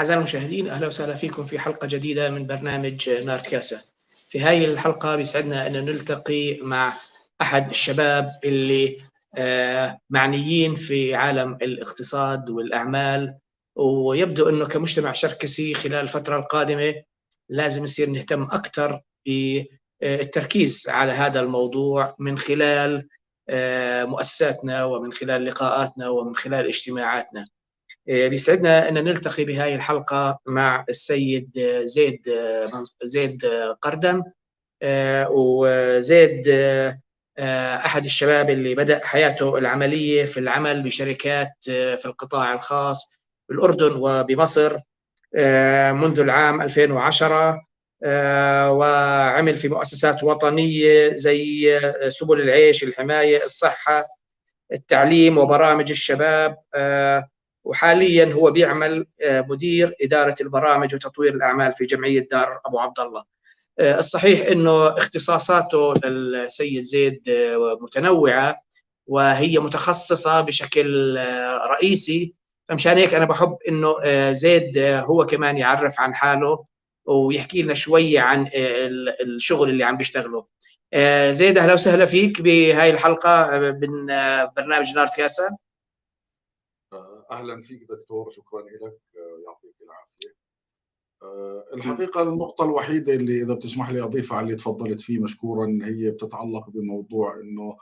أعزائي المشاهدين، أهلا وسهلا فيكم في حلقة جديدة من برنامج ناردكاسة. في هذه الحلقة بيسعدنا أن نلتقي مع أحد الشباب اللي معنيين في عالم الاقتصاد والأعمال، ويبدو أنه كمجتمع شركسي خلال الفترة القادمة لازم يصير نهتم أكثر بالتركيز على هذا الموضوع من خلال مؤسساتنا ومن خلال لقاءاتنا ومن خلال اجتماعاتنا. بيسعدنا أن نلتقي بهذه الحلقة مع السيد زيد قردم. وزيد أحد الشباب اللي بدأ حياته العملية في العمل بشركات في القطاع الخاص بالأردن وبمصر منذ العام 2010، وعمل في مؤسسات وطنية زي سبل العيش، الحماية، الصحة، التعليم وبرامج الشباب. وحاليا هو بيعمل مدير إدارة البرامج وتطوير الأعمال في جمعية دار أبو عبد الله. الصحيح أنه اختصاصاته للسيد زيد متنوعة وهي متخصصة بشكل رئيسي، فمشان هيك أنا بحب أنه زيد هو كمان يعرف عن حاله ويحكي لنا شوية عن الشغل اللي عم بيشتغله. زيد، أهلا وسهلا فيك بهاي الحلقة من برنامج ناردكاسة. أهلا فيك دكتور، شكرا لك، يعطيك العافية. الحقيقة النقطة الوحيدة اللي إذا بتسمح لي أضيفها على اللي تفضلت فيه مشكورا هي بتتعلق بموضوع أنه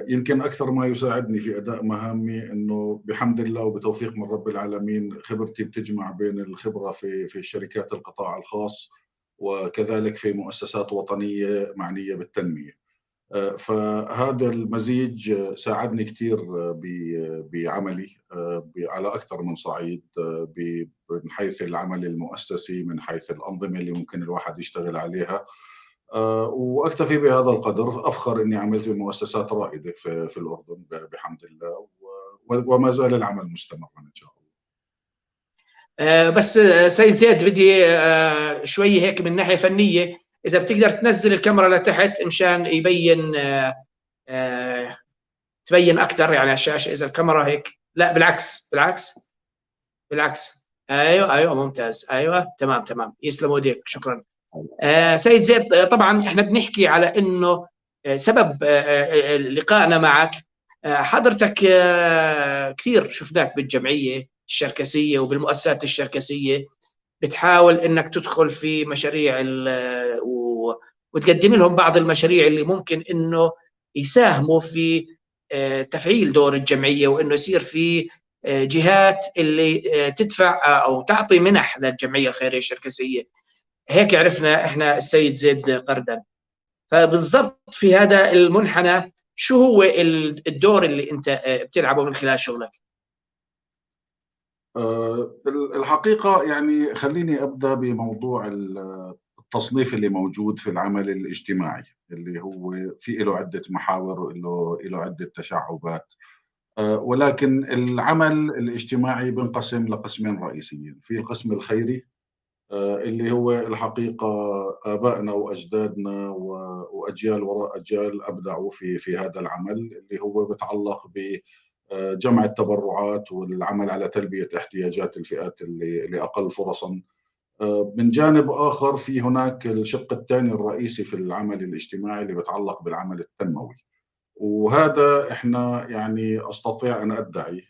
يمكن أكثر ما يساعدني في أداء مهامي أنه بحمد الله وبتوفيق من رب العالمين خبرتي بتجمع بين الخبرة في شركات القطاع الخاص وكذلك في مؤسسات وطنية معنية بالتنمية. فهذا المزيج ساعدني كثير بعملي على أكثر من صعيد، من حيث العمل المؤسسي، من حيث الأنظمة اللي ممكن الواحد يشتغل عليها. وأكتفي بهذا القدر. أفخر أني عملت بمؤسسات رائدة في الأردن بحمد الله، وما زال العمل مستمرا إن شاء الله. بس سيد زيد، بدي شوي هيك من ناحية فنية، إذا بتقدر تنزل الكاميرا لتحت مشان يبين تبين أكثر يعني على الشاشة. إذا الكاميرا هيك، لا بالعكس بالعكس بالعكس. أيوة ممتاز، أيوة تمام، يسلموا ايديك، شكرا. سيد زيد، طبعا احنا بنحكي على إنه سبب لقائنا معك حضرتك كثير شفناك بالجمعية الشركسية وبالمؤسسات الشركسية بتحاول انك تدخل في مشاريع وتقدم لهم بعض المشاريع اللي ممكن انه يساهموا في تفعيل دور الجمعية، وانه يصير في جهات اللي تدفع او تعطي منح للجمعية الخيرية الشركسية. هيك عرفنا احنا السيد زيد قردم. فبالضبط في هذا المنحنى شو هو الدور اللي انت بتلعبه من خلال شغلك؟ الحقيقة يعني خليني أبدأ بموضوع التصنيف اللي موجود في العمل الاجتماعي، اللي هو في له عدة محاور وله عدة تشعبات. ولكن العمل الاجتماعي بنقسم لقسمين رئيسيين. في القسم الخيري اللي هو الحقيقة آبائنا وأجدادنا وأجيال وراء أجيال أبدعوا في هذا العمل، اللي هو بتعلق بجمع التبرعات والعمل على تلبية احتياجات الفئات اللي أقل فرصاً. من جانب آخر في هناك الشق الثاني الرئيسي في العمل الاجتماعي اللي بتعلق بالعمل التنموي، وهذا إحنا يعني أستطيع أن أدعي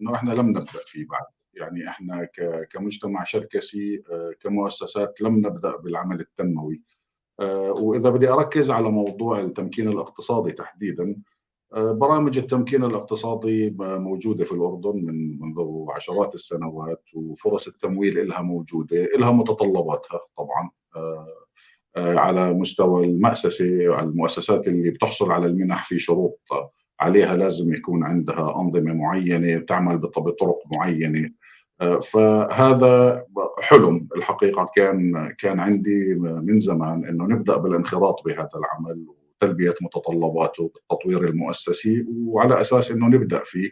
أنه إحنا لم نبدأ فيه بعد. يعني إحنا كمجتمع شركسي كمؤسسات لم نبدأ بالعمل التنموي. وإذا بدي أركز على موضوع التمكين الاقتصادي تحديداً، برامج التمكين الاقتصادي موجودة في الأردن منذ عشرات السنوات، وفرص التمويل إلها موجودة، إلها متطلباتها طبعاً. على مستوى المؤسسات اللي بتحصل على المنح في شروط عليها، لازم يكون عندها أنظمة معينة بتعمل بطرق معينة. فهذا حلم الحقيقة كان عندي من زمان إنه نبدأ بالانخراط بهذا العمل وتلبية متطلباته بالتطوير المؤسسي، وعلى أساس إنه نبدأ فيه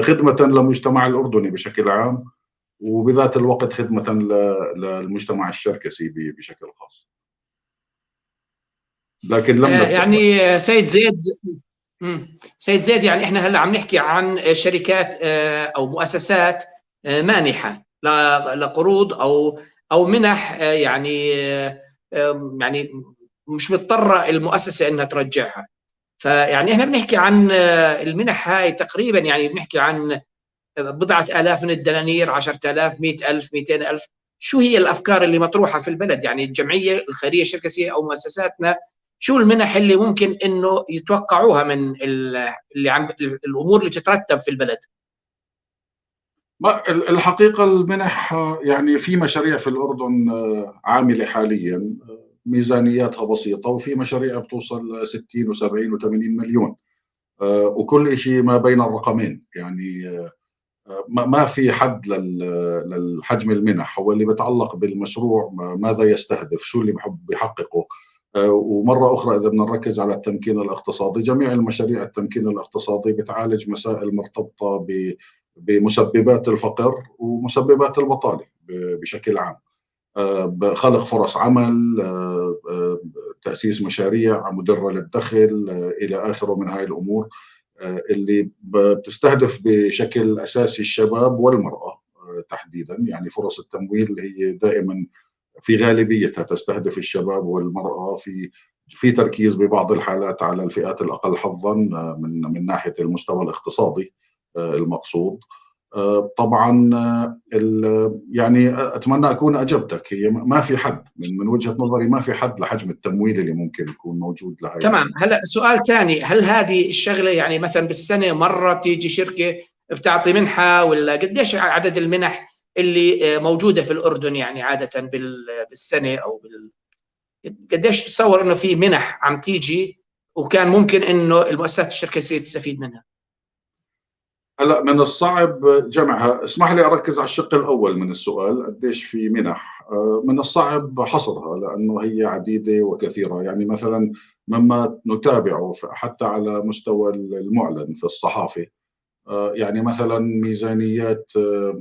خدمة للمجتمع الأردني بشكل عام، وبذات الوقت خدمة للمجتمع الشركسي بشكل خاص. لكن لم نبدأ. يعني سيد زيد، يعني احنا هلا عم نحكي عن شركات او مؤسسات مانحه، لقروض او منح، يعني مش مضطره المؤسسه انها ترجعها. فيعني احنا بنحكي عن المنح هاي تقريبا، يعني بنحكي عن بضعة آلاف من الدنانير، 10,000، 100,000، 200,000. شو هي الأفكار اللي مطروحة في البلد؟ يعني الجمعية الخيرية الشركسية أو مؤسساتنا، شو المنح اللي ممكن إنه يتوقعوها من الأمور اللي تترتب في البلد؟ الحقيقة المنح يعني في مشاريع في الأردن عاملة حاليا ميزانياتها بسيطة، وفي مشاريع بتوصل 60 و70 و80 مليون، وكل شيء ما بين الرقمين. يعني ما في حد للحجم المنح، هو اللي بيتعلق بالمشروع ماذا يستهدف، شو اللي بحب يحققه. ومرة أخرى إذا بدنا نركز على التمكين الاقتصادي، جميع المشاريع التمكين الاقتصادي بتعالج مسائل مرتبطة بمسببات الفقر ومسببات البطالة بشكل عام، خلق فرص عمل، تأسيس مشاريع مدرة للدخل، إلى آخره من هاي الأمور اللي بتستهدف بشكل أساسي الشباب والمرأة تحديدا. يعني فرص التمويل هي دائما في غالبيتها تستهدف الشباب والمرأة، في تركيز ببعض الحالات على الفئات الأقل حظا من ناحية المستوى الاقتصادي المقصود. طبعا يعني أتمنى أكون أجبتك. هي ما في حد من وجهة نظري، ما في حد لحجم التمويل اللي ممكن يكون موجود لهي. تمام. هلا سؤال ثاني، هل هذه الشغلة يعني مثلا بالسنة مرة بتيجي شركة بتعطي منحة، ولا قديش عدد المنح اللي موجودة في الأردن يعني عادة بالسنة قديش بتصور انه في منح عم تيجي وكان ممكن انه المؤسسات الشركسيه تستفيد منها؟ هلا من الصعب جمعها. اسمح لي اركز على الشق الاول من السؤال، قديش في منح. من الصعب حصرها لانه هي عديده وكثيره. يعني مثلا مما نتابعه حتى على مستوى المعلن في الصحافه، يعني مثلا ميزانيات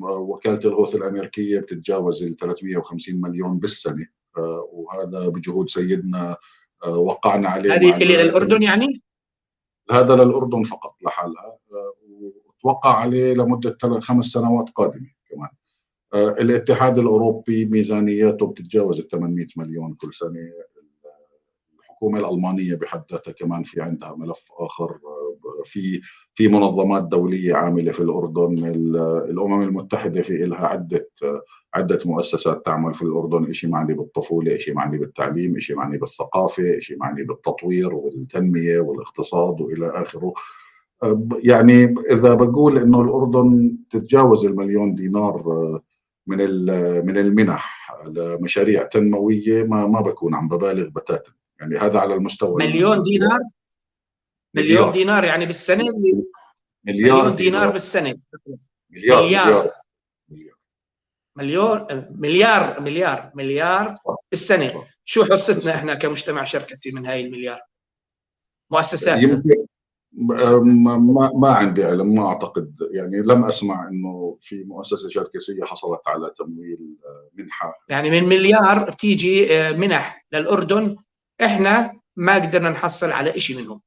وكاله الغوث الامريكيه بتتجاوز ال 350 مليون بالسنه، وهذا بجهود سيدنا وقعنا عليه هذه مع اللي الولايات للاردن المتحده. يعني؟ هذا للأردن فقط لحالها، وتوقع عليه لمدة 5 سنوات قادمة كمان. الاتحاد الأوروبي ميزانياته بتتجاوز ال 800 مليون كل سنة. الحكومة الألمانية بحد ذاتها كمان في عندها ملف آخر. في منظمات دولية عاملة في الأردن. الأمم المتحدة في لها عدة مؤسسات تعمل في الأردن، شيء معني بالطفولة، شيء معني بالتعليم، شيء معني بالثقافة، شيء معني بالتطوير والتنمية والاقتصاد وإلى آخره. يعني إذا بقول إنه الأردن تتجاوز المليون دينار من المنح لمشاريع تنموية، ما بكون عم ببالغ بتاتا. يعني هذا على المستوى مليون دينار؟ مليون مليار. دينار يعني بالسنه؟ مليار مليون دينار دينار. بالسنه؟ مليار. مليار. مليون. مليار صح. بالسنه. صح. شو حصتنا بالسنة. احنا كمجتمع شركسي من هاي المليار؟ مؤسساتنا. يمكن ما عندي علم، ما اعتقد. يعني لم اسمع انه في مؤسسه شركسيه حصلت على تمويل منحه. يعني من مليار بتيجي منح للاردن، احنا ما قدرنا نحصل على شيء منهم.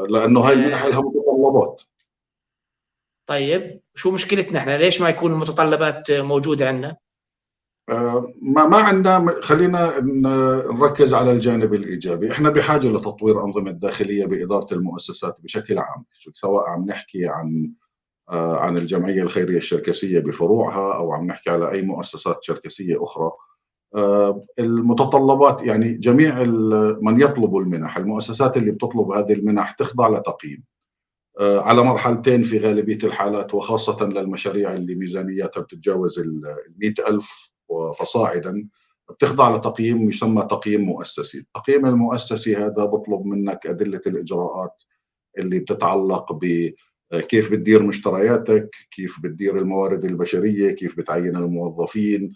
لانه هاي المنح لها متطلبات. طيب شو مشكلتنا احنا؟ ليش ما يكون المتطلبات موجوده عندنا؟ ما عندنا. خلينا نركز على الجانب الايجابي. احنا بحاجه لتطوير انظمه داخليه باداره المؤسسات بشكل عام، سواء عم نحكي عن الجمعيه الخيريه الشركسيه بفروعها، او عم نحكي على اي مؤسسات شركسيه اخرى. المتطلبات يعني جميع من يطلب المنح، المؤسسات اللي بتطلب هذه المنح تخضع لتقييم على مرحلتين في غالبية الحالات، وخاصة للمشاريع اللي ميزانياتها بتتجاوز 100,000 فصاعدا، بتخضع لتقييم يسمى تقييم مؤسسي. التقييم المؤسسي هذا بطلب منك أدلة الإجراءات اللي بتتعلق بكيف بتدير مشترياتك، كيف بتدير الموارد البشرية، كيف بتعين الموظفين،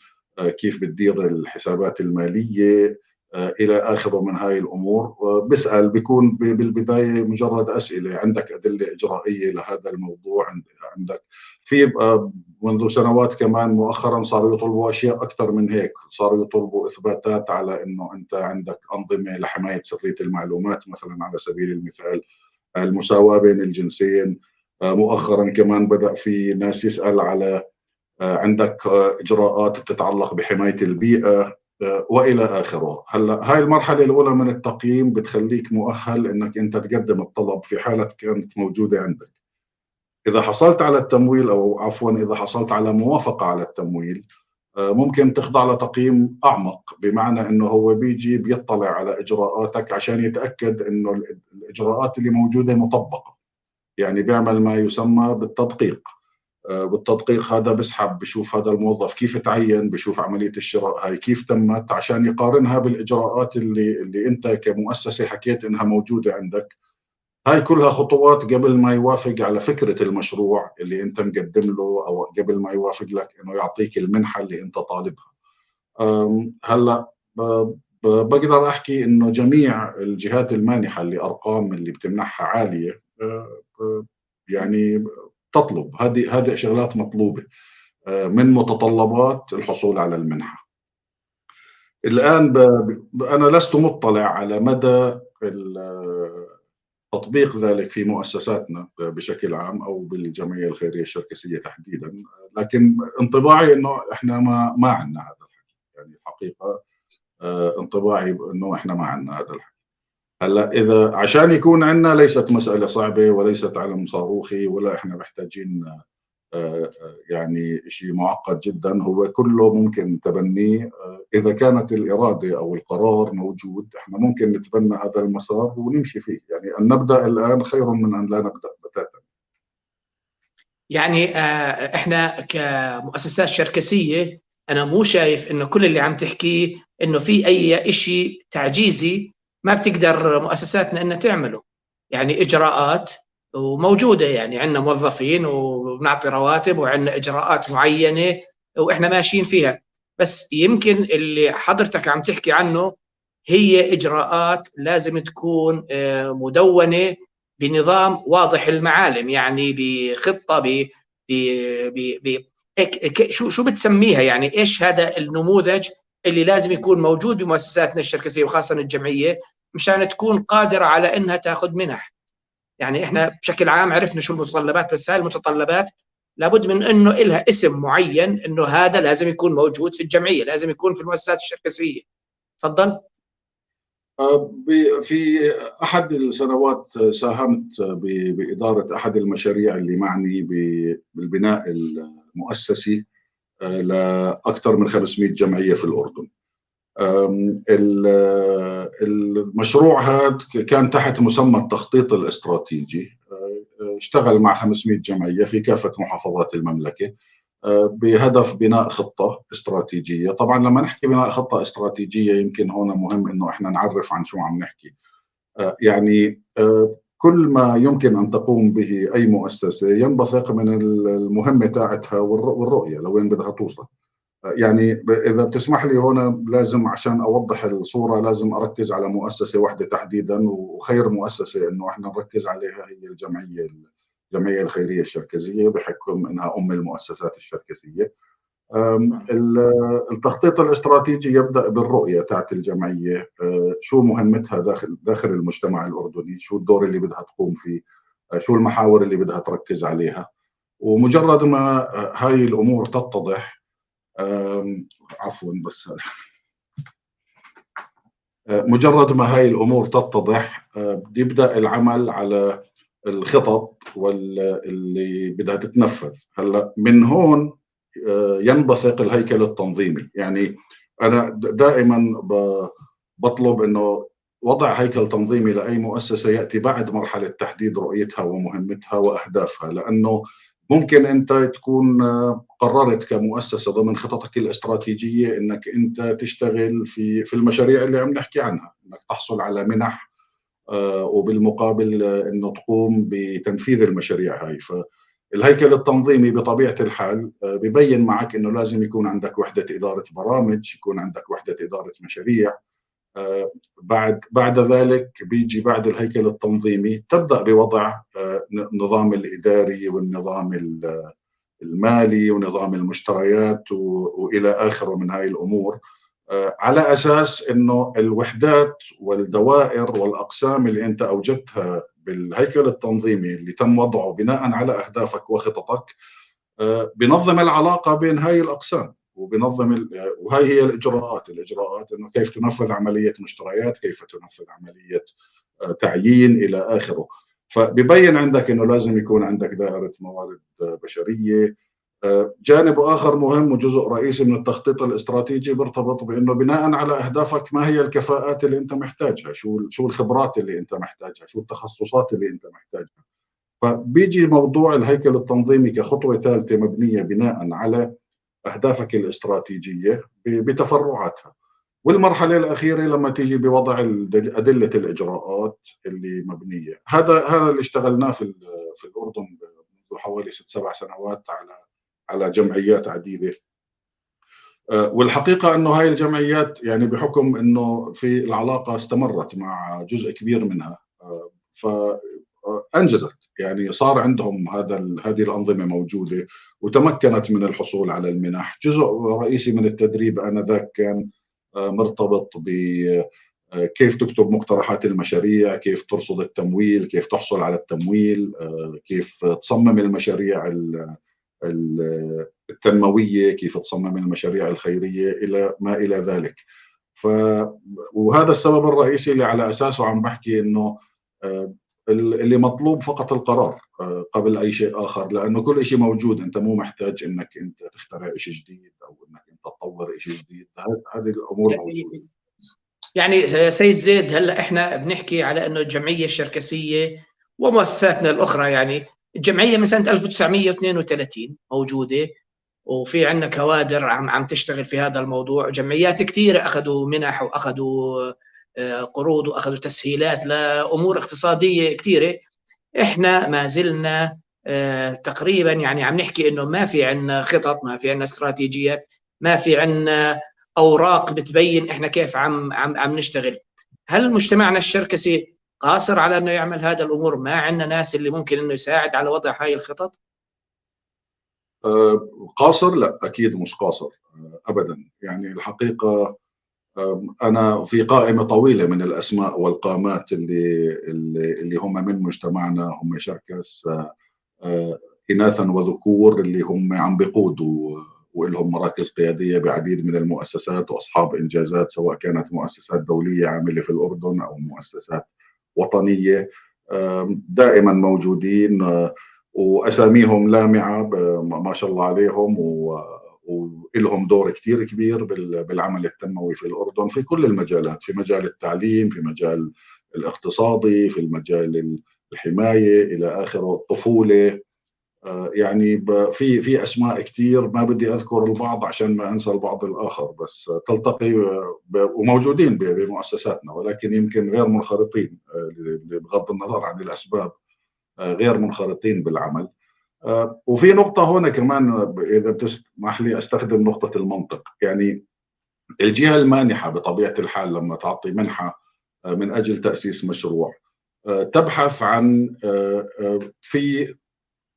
كيف بتدير الحسابات المالية، إلى آخره من هاي الأمور. بسأل، بيكون بالبداية مجرد أسئلة: عندك أدلة إجرائية لهذا الموضوع؟ عندك في منذ سنوات كمان مؤخرا صاروا يطلبوا أشياء أكثر من هيك. صاروا يطلبوا إثباتات على أنه أنت عندك أنظمة لحماية سرية المعلومات مثلا، على سبيل المثال المساواة بين الجنسين. مؤخرا كمان بدأ في ناس يسأل على عندك إجراءات تتعلق بحماية البيئة وإلى آخره. هلا هاي المرحلة الأولى من التقييم بتخليك مؤهل إنك أنت تقدم الطلب في حالة كانت موجودة عندك. إذا حصلت على التمويل، أو عفوا إذا حصلت على موافقة على التمويل، ممكن تخضع لتقييم أعمق، بمعنى أنه هو بيجي بيطلع على إجراءاتك عشان يتأكد أنه الإجراءات اللي موجودة مطبقة. يعني بيعمل ما يسمى بالتدقيق. بالتدقيق هذا بسحب، بشوف هذا الموظف كيف تعين، بشوف عملية الشراء هاي كيف تمت، عشان يقارنها بالإجراءات اللي أنت كمؤسسة حكيت إنها موجودة عندك. هاي كلها خطوات قبل ما يوافق على فكرة المشروع اللي أنت مقدم له، أو قبل ما يوافق لك إنه يعطيك المنحة اللي أنت طالبها. هلا بقدر أحكي إنه جميع الجهات المانحة اللي أرقام اللي بتمنحها عالية، يعني تطلب هذه شغلات مطلوبة من متطلبات الحصول على المنحة. الآن أنا لست مطلع على مدى تطبيق ذلك في مؤسساتنا بشكل عام أو بالجمعية الخيرية الشركسية تحديدا، لكن انطباعي إنه إحنا ما عندنا هذا الحكي. يعني الحقيقة انطباعي إنه إحنا ما عندنا هذا الحكي. هلا إذا عشان يكون عندنا، ليست مسألة صعبة وليست علم صاروخي، ولا إحنا محتاجين يعني شيء معقد جدا. هو كله ممكن تبنيه إذا كانت الإرادة أو القرار موجود. إحنا ممكن نتبنى هذا المسار ونمشي فيه. يعني أن نبدأ الآن خير من أن لا نبدأ بتاتا. يعني احنا كمؤسسات شركسيه، انا مو شايف انه كل اللي عم تحكيه انه في اي شيء تعجيزي ما بتقدر مؤسساتنا انها تعمله. يعني اجراءات وموجوده، يعني عندنا موظفين وبنعطي رواتب وعندنا اجراءات معينه واحنا ماشيين فيها. بس يمكن اللي حضرتك عم تحكي عنه هي اجراءات لازم تكون مدونه بنظام واضح المعالم، يعني بخطه ب ب شو بتسميها، يعني ايش هذا النموذج اللي لازم يكون موجود بمؤسساتنا الشركسيه وخاصه الجمعيه مشان تكون قادره على انها تاخذ منح. يعني احنا بشكل عام عرفنا شو المتطلبات، بس هاي المتطلبات لابد من انه لها اسم معين، انه هذا لازم يكون موجود في الجمعيه، لازم يكون في المؤسسات الشركسيه. تفضل. في أحد السنوات ساهمت بإدارة أحد المشاريع اللي معني بالبناء المؤسسي لأكثر من 500 جمعية في الأردن. المشروع هذا كان تحت مسمى التخطيط الاستراتيجي. اشتغل مع 500 جمعية في كافة محافظات المملكة بهدف بناء خطة استراتيجية. طبعا لما نحكي بناء خطة استراتيجية، يمكن هون مهم انه احنا نعرف عن شو عم نحكي. يعني كل ما يمكن ان تقوم به اي مؤسسة ينبثق من المهمة تاعتها والرؤية لوين بدها توصل. يعني اذا بتسمح لي هون لازم عشان اوضح الصورة لازم اركز على مؤسسة واحدة تحديدا، وخير مؤسسة انه احنا نركز عليها هي الجمعية الخيرية الشركسية، بحكم انها ام المؤسسات الشركسية. التخطيط الاستراتيجي يبدأ بالرؤية تاعت الجمعية، شو مهمتها داخل المجتمع الأردني، شو الدور اللي بدها تقوم فيه، شو المحاور اللي بدها تركز عليها. ومجرد ما هاي الأمور تتضح، عفوا بس مجرد ما هاي الأمور تتضح يبدأ العمل على الخطط واللي بدها تتنفذ. هلا من هون ينبثق الهيكل التنظيمي. يعني أنا دائما بطلب أنه وضع هيكل تنظيمي لأي مؤسسة يأتي بعد مرحلة تحديد رؤيتها ومهمتها وأهدافها، لأنه ممكن أنت تكون قررت كمؤسسة ضمن خططك الاستراتيجية أنك أنت تشتغل في المشاريع اللي عم نحكي عنها، أنك تحصل على منح وبالمقابل أنه تقوم بتنفيذ المشاريع هاي. فالهيكل التنظيمي بطبيعة الحال ببين معك أنه لازم يكون عندك وحدة إدارة برامج، يكون عندك وحدة إدارة مشاريع. بعد ذلك بيجي بعد الهيكل التنظيمي تبدأ بوضع النظام الإداري والنظام المالي ونظام المشتريات وإلى آخره من هاي الأمور، على أساس أنه الوحدات والدوائر والأقسام اللي أنت أوجدتها بالهيكل التنظيمي اللي تم وضعه بناء على أهدافك وخططك بنظم العلاقة بين هاي الأقسام، وهي هي الإجراءات إنه كيف تنفذ عملية مشتريات، كيف تنفذ عملية تعيين إلى آخره. فبيبين عندك إنه لازم يكون عندك دائرة موارد بشرية. جانب آخر مهم وجزء رئيسي من التخطيط الاستراتيجي بيرتبط بأنه بناء على أهدافك ما هي الكفاءات اللي أنت محتاجها، شو الخبرات اللي أنت محتاجها، شو التخصصات اللي أنت محتاجها. فبيجي موضوع الهيكل التنظيمي كخطوة ثالثة مبنية بناء على أهدافك الاستراتيجية بتفرعاتها. والمرحلة الأخيرة لما تيجي بوضع أدلة الإجراءات اللي مبنية. هذا اللي اشتغلناه في الأردن منذ حوالي 6-7 سنوات على جمعيات عديدة. والحقيقة أنه هاي الجمعيات يعني بحكم أنه في العلاقة استمرت مع جزء كبير منها، فأنجزت، يعني صار عندهم هذه الأنظمة موجودة وتمكنت من الحصول على المنح. جزء رئيسي من التدريب آنذاك كان مرتبط كيف تكتب مقترحات المشاريع، كيف ترصد التمويل، كيف تحصل على التمويل، كيف تصمم المشاريع التنموية، كيف تصمم المشاريع الخيرية إلى ما إلى ذلك. وهذا السبب الرئيسي اللي على أساسه عم بحكي إنه اللي مطلوب فقط القرار قبل أي شيء آخر، لأنه كل شيء موجود. أنت مو محتاج إنك أنت تخترع شيء جديد أو إنك أنت تطور شيء جديد. هذه الأمور موجودة. يعني سيد زيد، هلا احنا بنحكي على انه الجمعيه الشركسيه ومؤسساتنا الاخرى، يعني الجمعيه من سنه 1932 موجوده، وفي عندنا كوادر عم تشتغل في هذا الموضوع. جمعيات كثيره اخذوا منح واخذوا قروض واخذوا تسهيلات لامور اقتصاديه كثيره. احنا ما زلنا تقريبا يعني عم نحكي انه ما في عندنا خطط، ما في عندنا استراتيجيات، ما في عندنا اوراق بتبين احنا كيف عم نشتغل. هل مجتمعنا الشركسي قاصر على انه يعمل هذا الامور؟ ما عندنا ناس اللي ممكن انه يساعد على وضع هاي الخطط؟ قاصر؟ لا، اكيد مش قاصر ابدا. يعني الحقيقه انا في قائمه طويله من الاسماء والقامات اللي هم من مجتمعنا، هم شركس اناثا وذكور، اللي هم عم بيقودوا ولهم مراكز قياديه بعديد من المؤسسات واصحاب انجازات، سواء كانت مؤسسات دوليه عامله في الاردن او مؤسسات وطنيه. دائما موجودين واساميهم لامعه ما شاء الله عليهم، ولهم دور كثير كبير بالعمل التنموي في الاردن في كل المجالات، في مجال التعليم، في مجال الاقتصادي، في المجال الحمايه الى اخره، الطفوله. يعني في اسماء كثير ما بدي اذكر البعض عشان ما انسى البعض الاخر، بس تلتقي وموجودين بمؤسساتنا، ولكن يمكن غير منخرطين بغض النظر عن الاسباب، غير منخرطين بالعمل. وفي نقطة هنا كمان إذا بتسمح لي أستخدم نقطة المنطق. يعني الجهة المانحة بطبيعة الحال لما تعطي منحة من أجل تأسيس مشروع تبحث عن في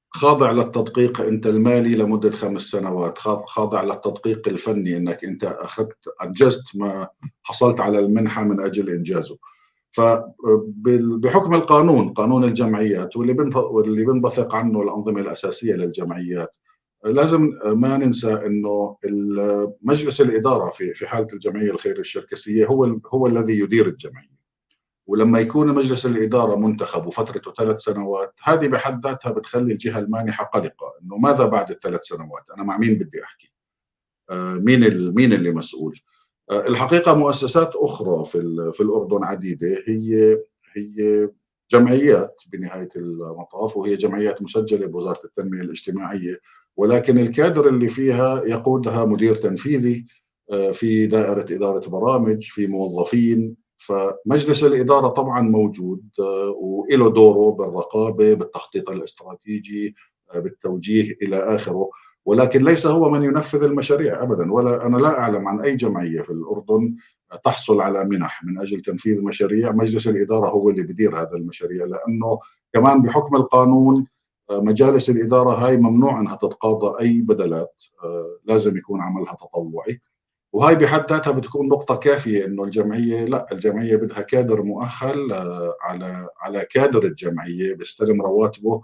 خاضع للتدقيق أنت المالي لمدة 5 سنوات، خاضع للتدقيق الفني أنك أنت أنجزت ما حصلت على المنحة من أجل إنجازه. فبحكم القانون، قانون الجمعيات واللي بنبثق عنه الأنظمة الأساسية للجمعيات، لازم ما ننسى انه مجلس الاداره في حاله الجمعيه الخيريه الشركسيه هو الذي يدير الجمعيه. ولما يكون مجلس الاداره منتخب وفترته 3 سنوات، هذه بحد ذاتها بتخلي الجهه المانحه قلقه انه ماذا بعد ال3 سنوات؟ انا مع مين بدي احكي؟ مين اللي مسؤول؟ الحقيقه مؤسسات اخرى في الاردن عديده هي جمعيات بنهايه المطاف، وهي جمعيات مسجله بوزاره التنميه الاجتماعيه، ولكن الكادر اللي فيها يقودها مدير تنفيذي في دائره اداره برامج، في موظفين. فمجلس الاداره طبعا موجود وله دوره بالرقابه، بالتخطيط الاستراتيجي، بالتوجيه الى اخره، ولكن ليس هو من ينفذ المشاريع ابدا. ولا انا لا اعلم عن اي جمعيه في الاردن تحصل على منح من اجل تنفيذ مشاريع مجلس الاداره هو اللي بدير هذا المشاريع، لانه كمان بحكم القانون مجالس الاداره هاي ممنوع انها تتقاضى اي بدلات، لازم يكون عملها تطوعي. وهاي بحد ذاتها بتكون نقطه كافيه انه الجمعيه، لا، الجمعيه بدها كادر مؤهل على كادر الجمعيه بيستلم رواتبه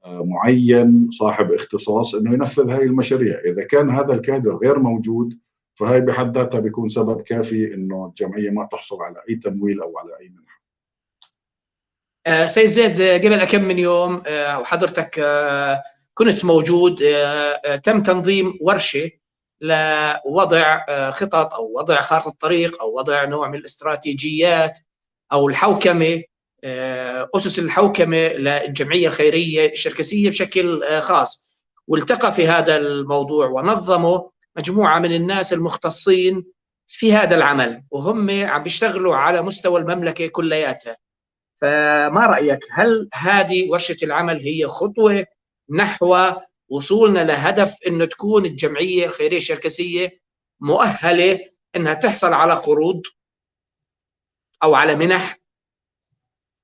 معين صاحب اختصاص انه ينفذ هاي المشاريع. اذا كان هذا الكادر غير موجود فهي بحد ذاتها بيكون سبب كافي انه الجمعيه ما تحصل على اي تمويل او على اي منحه. سيد زيد، قبل كم من يوم وحضرتك كنت موجود، تم تنظيم ورشه لوضع خطط او وضع خارطه طريق او وضع نوع من الاستراتيجيات او الحوكمه، اسس الحوكمه للجمعيه الخيريه الشركسيه بشكل خاص. والتقى في هذا الموضوع ونظموا مجموعه من الناس المختصين في هذا العمل، وهم عم بيشتغلوا على مستوى المملكه كلياتها. فما رأيك، هل هذه ورشة العمل هي خطوة نحو وصولنا لهدف أنه تكون الجمعية الخيرية الشركسية مؤهلة أنها تحصل على قروض أو على منح؟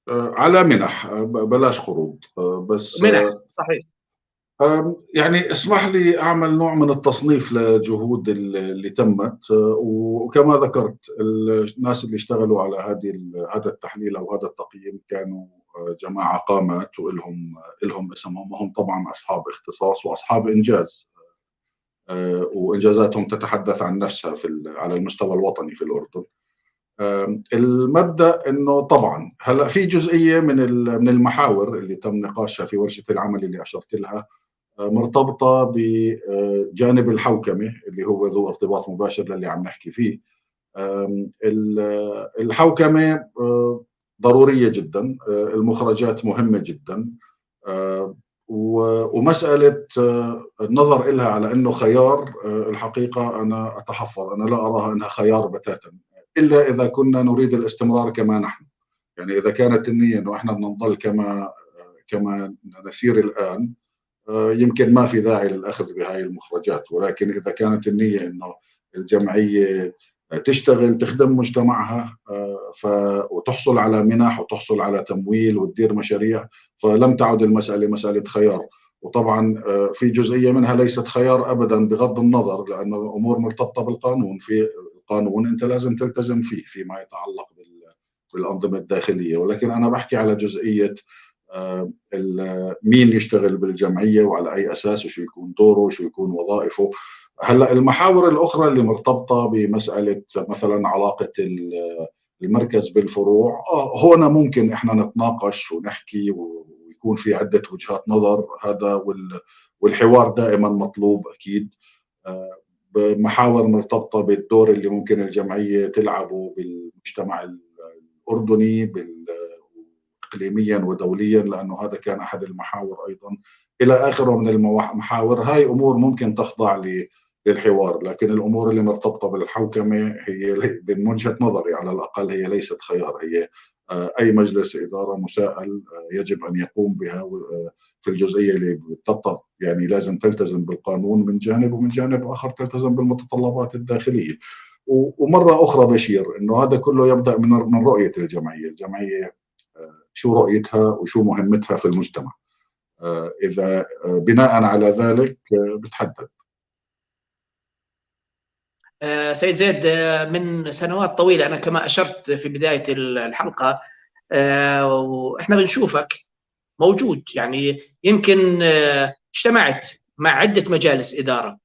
على منح، بلاش قروض، بس منح، صحيح. يعني اسمح لي أعمل نوع من التصنيف لجهود اللي تمت، وكما ذكرت الناس اللي اشتغلوا على هذا التحليل أو هذا التقييم كانوا جماعة قامت وإلهم اسمهم، وهم طبعا أصحاب اختصاص وأصحاب إنجاز، وإنجازاتهم تتحدث عن نفسها على المستوى الوطني في الأردن. المبدأ أنه طبعا هلأ في جزئية من المحاور اللي تم نقاشها في ورشة العمل اللي أشرت لها مرتبطة بجانب الحوكمة اللي هو ذو ارتباط مباشر للي عم نحكي فيه. الحوكمة ضرورية جدا، المخرجات مهمة جدا، ومسألة النظر إلها على أنه خيار، الحقيقة أنا أتحفظ، أنا لا أراها أنها خيار بتاتا، إلا إذا كنا نريد الاستمرار كما نحن. يعني إذا كانت النية أنه إحنا نضل كما نسير الآن، يمكن ما في داعي للأخذ بهاي المخرجات. ولكن إذا كانت النية أنه الجمعية تشتغل تخدم مجتمعها وتحصل على منح وتحصل على تمويل وتدير مشاريع، فلم تعد المسألة مسألة خيار. وطبعا في جزئية منها ليست خيار أبدا بغض النظر، لأنه الأمور مرتبطة بالقانون. في القانون أنت لازم تلتزم فيما يتعلق بالأنظمة الداخلية. ولكن أنا بحكي على جزئية مين يشتغل بالجمعية وعلى أي أساس وشو يكون دوره وشو يكون وظائفه. هلا المحاور الأخرى اللي مرتبطة بمسألة مثلا علاقة المركز بالفروع، هنا ممكن إحنا نتناقش ونحكي ويكون في عدة وجهات نظر، هذا والحوار دائما مطلوب أكيد. بمحاور مرتبطة بالدور اللي ممكن الجمعية تلعبه بالمجتمع الأردني إقليميا ودوليا، لأنه هذا كان أحد المحاور أيضا إلى آخره من المحاور. هاي أمور ممكن تخضع للحوار، لكن الأمور اللي مرتبطة بالحوكمة هي من وجهة نظري على الأقل هي ليست خيار، هي أي مجلس إدارة مسائل يجب أن يقوم بها في الجزئية اللي بتطبق. يعني لازم تلتزم بالقانون من جانب، ومن جانب آخر تلتزم بالمتطلبات الداخلية. ومرة أخرى بشير أنه هذا كله يبدأ من رؤية الجمعية شو رؤيتها وشو مهمتها في المجتمع. إذا بناء على ذلك بتحدد. سيد زيد، من سنوات طويلة أنا كما أشرت في بداية الحلقة، وإحنا بنشوفك موجود. يعني يمكن اجتمعت مع عدة مجالس إدارة،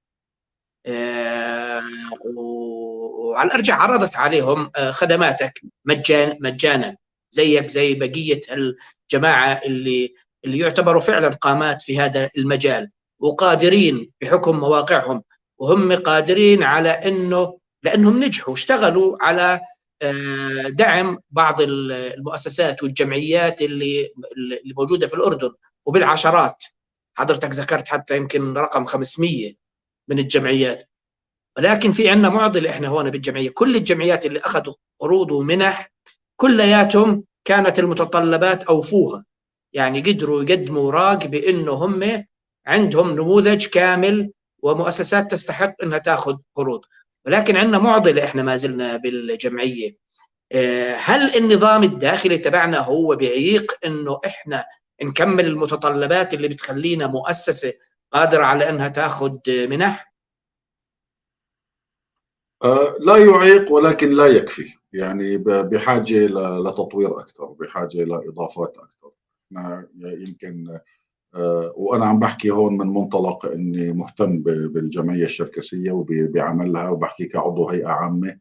وعلى الأرجح عرضت عليهم خدماتك مجانا، زيك زي بقية الجماعة اللي يعتبروا فعلا قامات في هذا المجال، وقادرين بحكم مواقعهم، وهم قادرين على لأنهم نجحوا اشتغلوا على دعم بعض المؤسسات والجمعيات اللي موجودة في الأردن وبالعشرات. حضرتك ذكرت حتى يمكن رقم 500 من الجمعيات. ولكن في عندنا معضلة احنا هون بالجمعية، كل الجمعيات اللي أخذوا قروض ومنح كلياتهم كانت المتطلبات أوفوها، يعني قدروا يقدموا اوراق بأنه هم عندهم نموذج كامل ومؤسسات تستحق أنها تأخذ قروض. ولكن عندنا معضلة احنا ما زلنا بالجمعية، هل النظام الداخلي تبعنا هو بيعيق أنه احنا نكمل المتطلبات اللي بتخلينا مؤسسة قادرة على أنها تأخذ منح؟ لا يعيق، ولكن لا يكفي. يعني بحاجة لتطوير أكثر، بحاجة لإضافات أكثر. يمكن وأنا عم بحكي هون من منطلق إني مهتم بالجمعية الشركسية وبعملها، وبحكي كعضو هيئة عامة.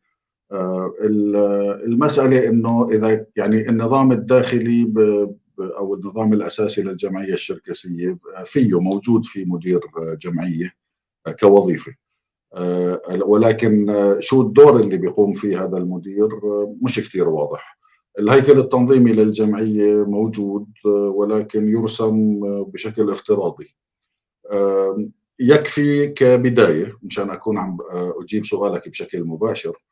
المسألة إنه إذا يعني النظام الداخلي أو النظام الأساسي للجمعية الشركسية فيه موجود في مدير جمعية كوظيفة. ولكن شو الدور اللي بيقوم فيه هذا المدير مش كثير واضح. الهيكل التنظيمي للجمعية موجود، ولكن يرسم بشكل افتراضي. يكفي كبداية مشان أكون عم أجيب سؤالك بشكل مباشر.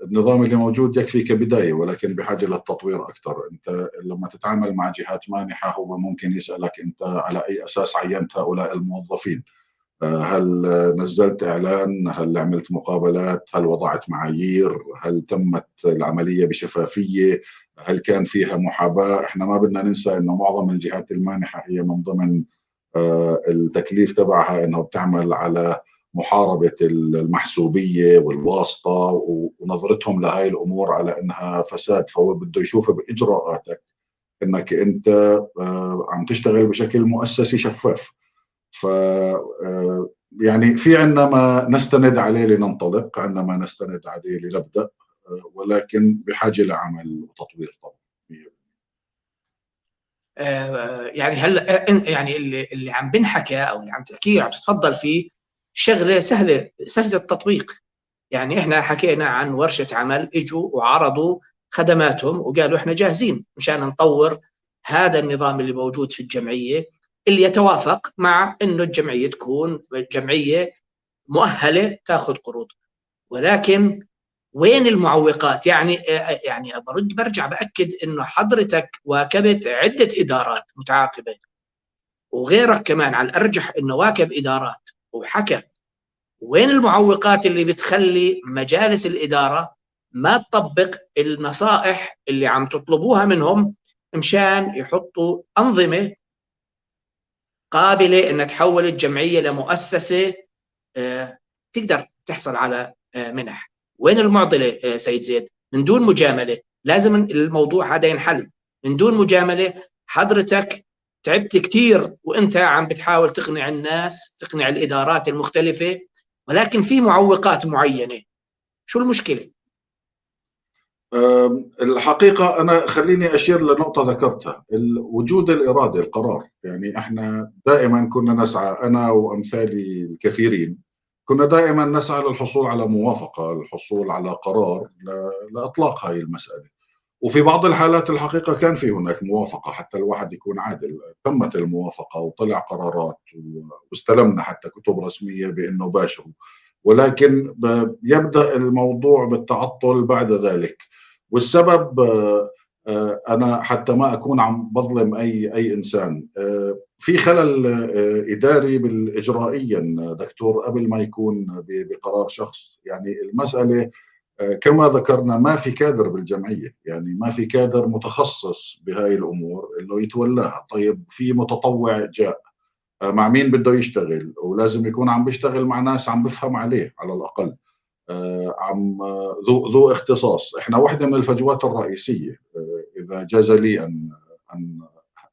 النظام اللي موجود يكفي كبداية، ولكن بحاجة للتطوير أكثر. أنت لما تتعامل مع جهات مانحة هو ممكن يسألك أنت على أي أساس عينت هؤلاء الموظفين. هل نزلت إعلان؟ هل عملت مقابلات؟ هل وضعت معايير؟ هل تمت العملية بشفافية؟ هل كان فيها محاباة؟ إحنا ما بدنا ننسى إنه معظم الجهات المانحة هي من ضمن التكليف تبعها إنه بتعمل على محاربة المحسوبية والواسطة، ونظرتهم لهاي الأمور على إنها فساد. فهو بده يشوفها بإجراءاتك إنك أنت عم تشتغل بشكل مؤسسي شفاف. ف يعني في عندنا ما نستند عليه لننطلق، عندنا ما نستند عليه لنبدأ، ولكن بحاجة لعمل وتطوير طبعا. يعني هلا يعني اللي عم بنحكى او اللي عم تحكيه عم تتفضل فيه شغله سهله التطبيق. يعني احنا حكينا عن ورشه عمل اجوا وعرضوا خدماتهم وقالوا احنا جاهزين مشان نطور هذا النظام اللي موجود في الجمعيه اللي يتوافق مع انه الجمعيه تكون جمعيه مؤهله تاخذ قروض. ولكن وين المعوقات؟ يعني برجع باكد انه حضرتك واكبت عده ادارات متعاقبه، وغيرك كمان على الارجح انه واكب ادارات وحكى. وين المعوقات اللي بتخلي مجالس الاداره ما تطبق النصائح اللي عم تطلبوها منهم مشان يحطوا انظمه قابله ان تحول الجمعيه لمؤسسه تقدر تحصل على منح؟ وين المعضله سيد زيد؟ من دون مجامله لازم الموضوع هذا ينحل. من دون مجامله حضرتك تعبت كثير وانت عم بتحاول تقنع الناس، تقنع الادارات المختلفه، ولكن في معوقات معينه. شو المشكله؟ الحقيقة أنا خليني أشير لنقطة ذكرتها، وجود الإرادة، القرار. يعني إحنا دائما كنا نسعى، أنا وأمثالي الكثيرين كنا دائما نسعى للحصول على موافقة، الحصول على قرار لإطلاق هاي المسألة. وفي بعض الحالات الحقيقة كان في هناك موافقة، حتى الواحد يكون عادل، تمت الموافقة وطلع قرارات واستلمنا حتى كتب رسمية بأنه باشروا. ولكن يبدأ الموضوع بالتعطل بعد ذلك. والسبب أنا حتى ما أكون عم بظلم أي إنسان، في خلل إداري بالإجرائيا دكتور قبل ما يكون بقرار شخص. يعني المسألة كما ذكرنا ما في كادر بالجمعية، يعني ما في كادر متخصص بهاي الأمور إنه يتولاها. طيب في متطوع جاء، مع مين بده يشتغل؟ ولازم يكون عم بيشتغل مع ناس عم بفهم عليه على الأقل، عم ذو اختصاص. احنا واحدة من الفجوات الرئيسية، إذا جاز لي أن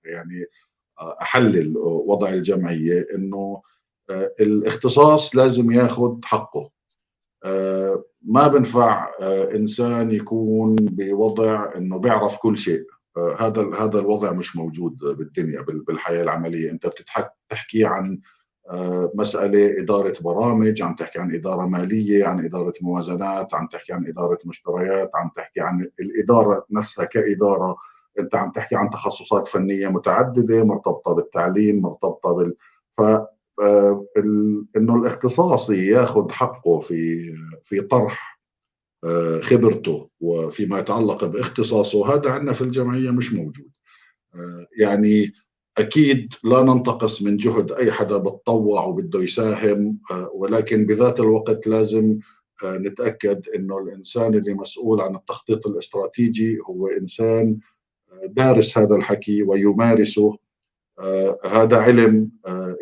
يعني أحلل وضع الجمعية، إنه الاختصاص لازم ياخذ حقه. ما بنفع إنسان يكون بوضع إنه بيعرف كل شيء. هذا الوضع مش موجود بالدنيا بالحياة العملية. أنت بتحكي عن مسألة إدارة برامج، عم تحكي عن إدارة مالية، عن إدارة موازنات، عم تحكي عن إدارة مشتريات، عم تحكي عن الإدارة نفسها كإدارة. أنت عم تحكي عن تخصصات فنية متعددة مرتبطة بالتعليم، مرتبطة ف إنه الاختصاصي ياخذ حقه في طرح خبرته وفيما يتعلق باختصاصه، هذا عندنا في الجمعية مش موجود. يعني أكيد لا ننتقص من جهد أي حدا بتطوع وبده يساهم، ولكن بذات الوقت لازم نتأكد إنه الإنسان اللي مسؤول عن التخطيط الاستراتيجي هو إنسان دارس هذا الحكي ويمارسه. هذا علم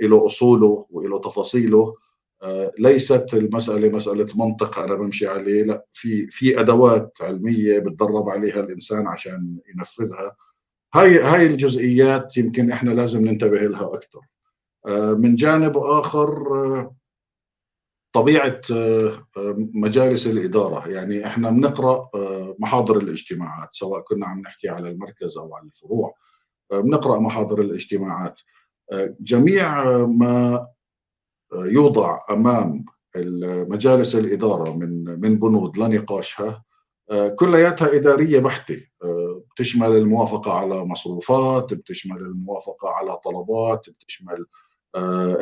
له أصوله وله تفاصيله. ليست المسألة مسألة منطق أنا بمشي عليه، لا، في أدوات علمية بتدرب عليها الإنسان عشان ينفذها. هاي الجزئيات يمكن احنا لازم ننتبه لها اكثر. من جانب اخر، طبيعه مجالس الاداره، يعني احنا بنقرا محاضر الاجتماعات، سواء كنا عم نحكي على المركز او على الفروع. بنقرا محاضر الاجتماعات. جميع ما يوضع امام مجالس الاداره من بنود لا نقاشها، كلياتها اداريه بحته. بتشمل الموافقه على مصروفات، بتشمل الموافقه على طلبات، بتشمل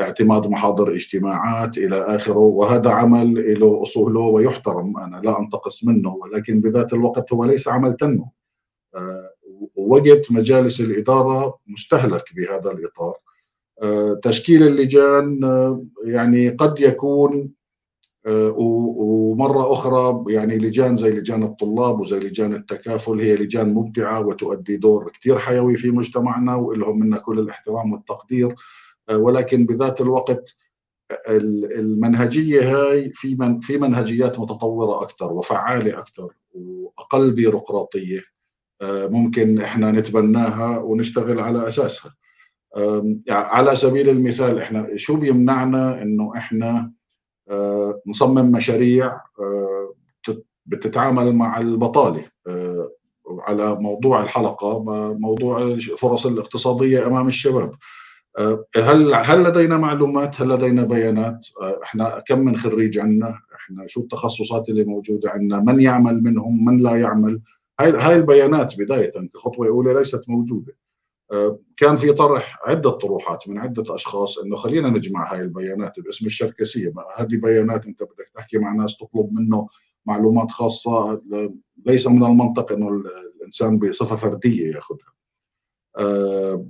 اعتماد محاضر اجتماعات الى اخره. وهذا عمل له اصوله ويحترم، انا لا انتقص منه، ولكن بذات الوقت هو ليس عمل تنمو. ووقت مجالس الاداره مستهلك بهذا الاطار. تشكيل اللجان يعني قد يكون، ومرة أخرى يعني لجان زي لجان الطلاب وزي لجان التكافل هي لجان مبدعة وتؤدي دور كتير حيوي في مجتمعنا، ولهم منا كل الاحترام والتقدير. ولكن بذات الوقت المنهجية هاي في منهجيات متطورة أكثر وفعالة أكثر وأقل بيروقراطية، ممكن إحنا نتبناها ونشتغل على أساسها. يعني على سبيل المثال، إحنا شو بيمنعنا إنه إحنا نصمم مشاريع بتتعامل مع البطالة. على موضوع الحلقة، موضوع الفرص الاقتصادية أمام الشباب. هل لدينا معلومات؟ هل لدينا بيانات؟ احنا كم من خريج عندنا؟ احنا شو التخصصات اللي موجودة عندنا؟ من يعمل منهم؟ من لا يعمل؟ هاي البيانات بداية كخطوة أولى ليست موجودة. كان في طرح عدة طروحات من عدة أشخاص إنه خلينا نجمع هاي البيانات باسم الشركسية. هذه بيانات أنت بدك تحكي مع ناس تطلب منه معلومات خاصة، ليس من المنطق إنه الإنسان بصفة فردية يأخذها.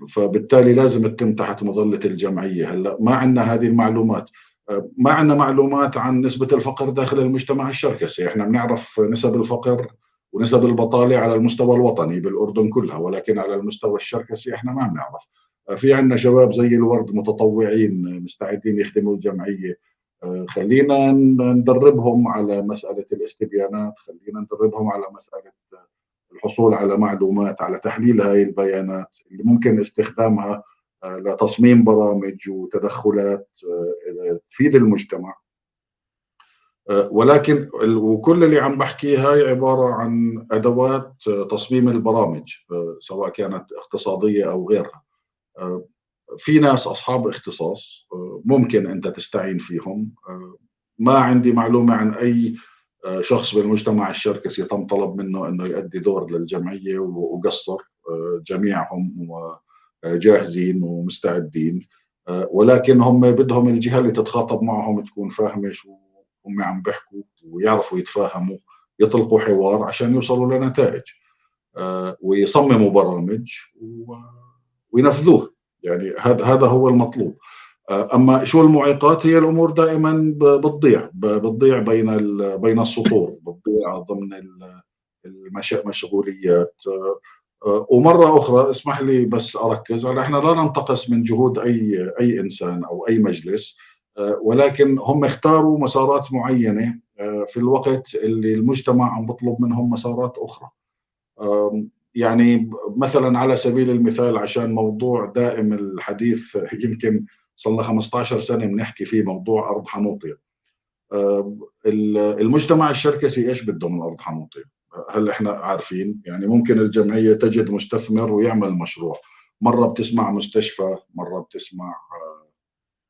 فبالتالي لازم تتم تحت مظلة الجمعية. هلا ما عندنا هذه المعلومات. ما عندنا معلومات عن نسبة الفقر داخل المجتمع الشركسي. احنا بنعرف نسب الفقر ونسب البطالة على المستوى الوطني بالأردن كلها، ولكن على المستوى الشركسي احنا ما بنعرف. في عندنا شباب زي الورد متطوعين مستعدين يخدموا الجمعية. خلينا ندربهم على مسألة الاستبيانات، خلينا ندربهم على مسألة الحصول على معلومات، على تحليل هاي البيانات اللي ممكن استخدامها لتصميم برامج وتدخلات تفيد المجتمع. ولكن وكل اللي عم بحكي هاي عبارة عن أدوات تصميم البرامج، سواء كانت اقتصادية أو غيرها. في ناس أصحاب اختصاص ممكن أنت تستعين فيهم. ما عندي معلومة عن أي شخص بالمجتمع الشركسي تم طلب منه أنه يؤدي دور للجمعية وقصر. جميعهم جاهزين ومستعدين، ولكن هم بدهم الجهة اللي تتخاطب معهم تكون فاهمة شو هم عم بيحكوا ويعرفوا يتفاهموا، يطلقوا حوار عشان يوصلوا لنتائج، ويصمموا برامج وينفذوه. يعني هذا هو المطلوب. اما شو المعيقات؟ هي الامور دائما بتضيع بين السطور، بتضيع ضمن المشغوليات. ومره اخرى اسمح لي بس اركز على احنا لا ننتقص من جهود اي انسان او اي مجلس، ولكن هم اختاروا مسارات معينه في الوقت اللي المجتمع عم بطلب منهم مسارات اخرى. يعني مثلا على سبيل المثال، عشان موضوع دائم الحديث يمكن صار لنا 15 سنه بنحكي فيه، موضوع ارض حنوطيه. المجتمع الشركسي ايش بده من ارض حنوطيه؟ هل احنا عارفين؟ يعني ممكن الجمعيه تجد مستثمر ويعمل مشروع، مره بتسمع مستشفى، مره بتسمع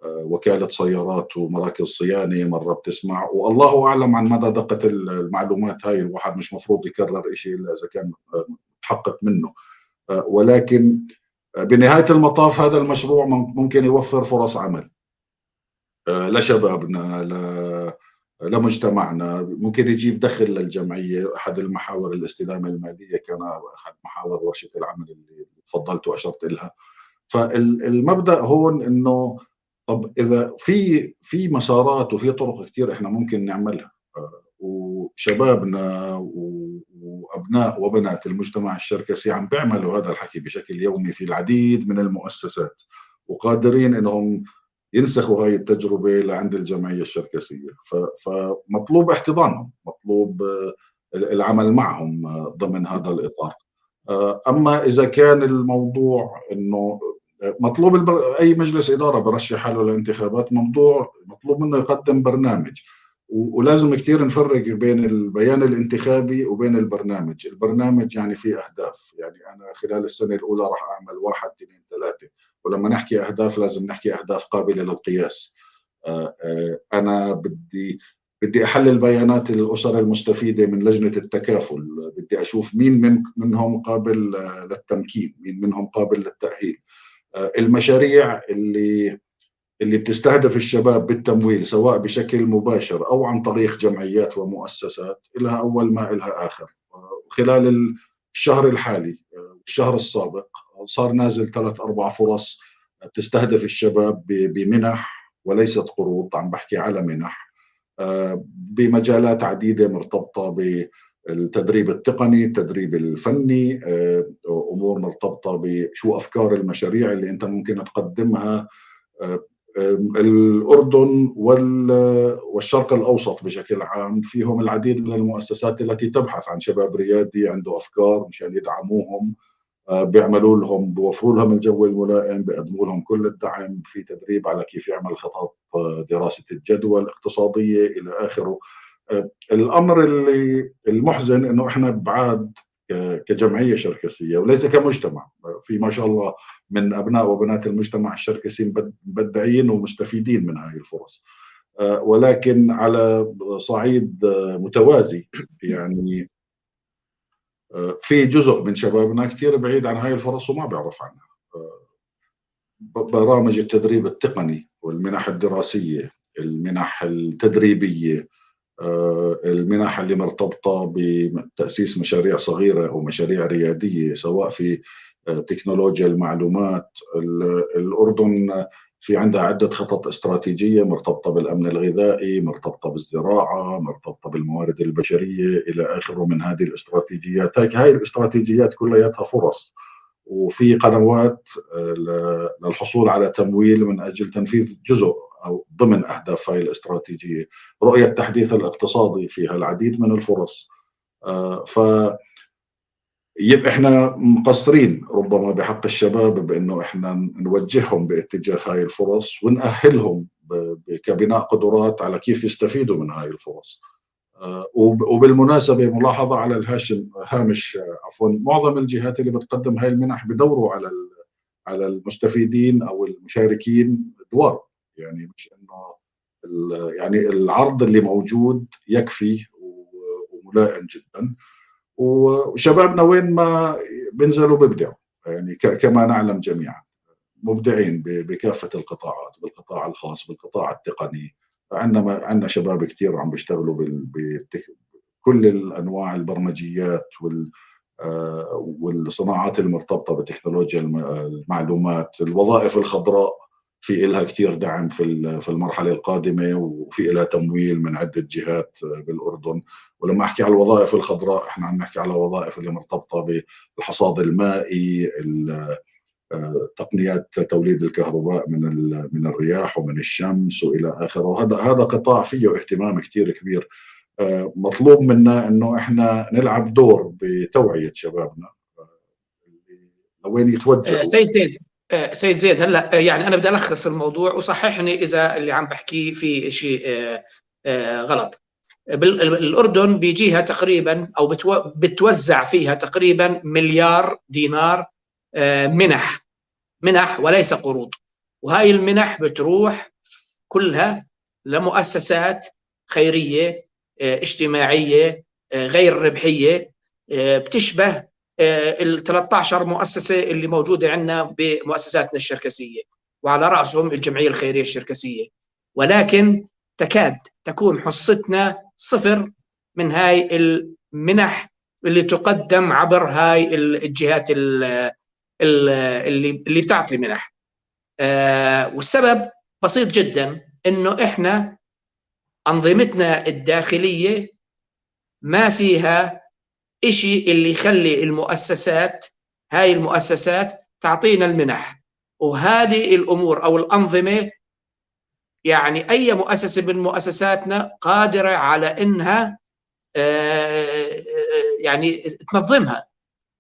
وكالة سيارات ومراكز صيانة، مرة بتسمع، والله أعلم عن مدى دقة المعلومات هاي. الواحد مش مفروض يكرر شيء إلا إذا كان تحقق منه. ولكن بنهاية المطاف هذا المشروع ممكن يوفر فرص عمل لشبابنا، لمجتمعنا، ممكن يجيب دخل للجمعية. أحد المحاور الاستدامة المالية كان أحد محاور ورشة العمل اللي تفضلت وأشرت لها. فالمبدأ هون إنه طب إذا في مسارات وفي طرق كثير إحنا ممكن نعملها، وشبابنا وأبناء وبنات المجتمع الشركسي عم بيعملوا هذا الحكي بشكل يومي في العديد من المؤسسات، وقادرين إنهم ينسخوا هاي التجربة لعند الجمعية الشركسية. فمطلوب احتضانهم، مطلوب العمل معهم ضمن هذا الإطار. اما اذا كان الموضوع انه مطلوب اي مجلس اداره برشح حاله للانتخابات، مطلوب منه يقدم برنامج، ولازم كثير نفرق بين البيان الانتخابي وبين البرنامج. البرنامج يعني فيه اهداف، يعني انا خلال السنه الاولى راح اعمل 1 2 3، ولما نحكي اهداف لازم نحكي اهداف قابله للقياس. انا بدي احلل بيانات الاسر المستفيده من لجنه التكافل، بدي اشوف مين منهم قابل للتمكين، مين منهم قابل للتاهيل. المشاريع اللي بتستهدف الشباب بالتمويل سواء بشكل مباشر او عن طريق جمعيات ومؤسسات، لها اول ما لها اخر. خلال الشهر الحالي الشهر السابق صار نازل 3 4 فرص بتستهدف الشباب بمنح وليست قروض، عم بحكي على منح بمجالات عديدة مرتبطة بالتدريب التقني، التدريب الفني، أمور مرتبطة بشو أفكار المشاريع اللي أنت ممكن تقدمها. الأردن والشرق الأوسط بشكل عام فيهم العديد من المؤسسات التي تبحث عن شباب ريادي عنده أفكار مشان يدعموهم، بيعملوا لهم، بوفروا لهم الجو الملائم، بيقدموا لهم كل الدعم في تدريب على كيف يعمل خطط دراسة الجدوى الاقتصادية إلى آخره. الأمر المحزن إنه إحنا بعاد كجمعية شركسية وليس كمجتمع، في ما شاء الله من أبناء وبنات المجتمع الشركسي مبدعين ومستفيدين من هذه الفرص، ولكن على صعيد متوازي يعني في جزء من شبابنا كثير بعيد عن هاي الفرص وما بيعرف عنها. برامج التدريب التقني والمنح الدراسية، المنح التدريبية، المنح اللي مرتبطة بتأسيس مشاريع صغيرة أو مشاريع ريادية سواء في تكنولوجيا المعلومات. الأردن في عندها عدة خطط استراتيجية مرتبطة بالأمن الغذائي، مرتبطة بالزراعة، مرتبطة بالموارد البشرية إلى آخره من هذه الاستراتيجيات. هاي الاستراتيجيات كلها فرص، وفي قنوات للحصول على تمويل من أجل تنفيذ جزء أو ضمن أهداف هاي الاستراتيجية. رؤية التحديث الاقتصادي فيها العديد من الفرص. ف يبقى احنا مقصرين ربما بحق الشباب بانه احنا نوجههم باتجاه هاي الفرص ونأهلهم كبناء قدرات على كيف يستفيدوا من هاي الفرص. وبالمناسبة ملاحظة على هامش عفوا، معظم الجهات اللي بتقدم هاي المنح بدوروا على المستفيدين او المشاركين دوار، يعني مش انه يعني العرض اللي موجود يكفي وملائم جدا، وشبابنا وين ما بينزلوا بيبدعوا، يعني كما نعلم جميعا مبدعين بكافة القطاعات، بالقطاع الخاص، بالقطاع التقني. عندنا شباب كثير عم بيشتغلوا بكل الأنواع البرمجيات والصناعات المرتبطة بتكنولوجيا المعلومات. الوظائف الخضراء في إلها كثير دعم في المرحلة القادمة، وفي إلها تمويل من عدة جهات بالأردن. ولما أحكي على الوظائف الخضراء احنا عم نحكي على وظائف اللي مرتبطة بالحصاد المائي، تقنيات توليد الكهرباء من الرياح ومن الشمس والى اخره. هذا قطاع فيه اهتمام كثير كبير. مطلوب منا انه احنا نلعب دور بتوعية شبابنا لوين يتوجهوا. سيد زيد هلا يعني انا بدي الخص الموضوع وصححني اذا اللي عم بحكيه في شيء غلط. الأردن بيجيها تقريبا أو بتوزع فيها تقريبا 1 مليار دينار منح وليس قروض، وهاي المنح بتروح كلها لمؤسسات خيرية اجتماعية غير ربحية، بتشبه ال 13 مؤسسة اللي موجودة عندنا بمؤسساتنا الشركسية، وعلى رأسهم الجمعية الخيرية الشركسية. ولكن تكاد تكون حصتنا 0 من هاي المنح اللي تقدم عبر هاي الجهات اللي بتعطي منح. والسبب بسيط جدا، انه احنا انظمتنا الداخلية ما فيها إشي اللي يخلي هاي المؤسسات تعطينا المنح. وهذه الأمور أو الأنظمة يعني أي مؤسسة من مؤسساتنا قادرة على إنها يعني تنظمها،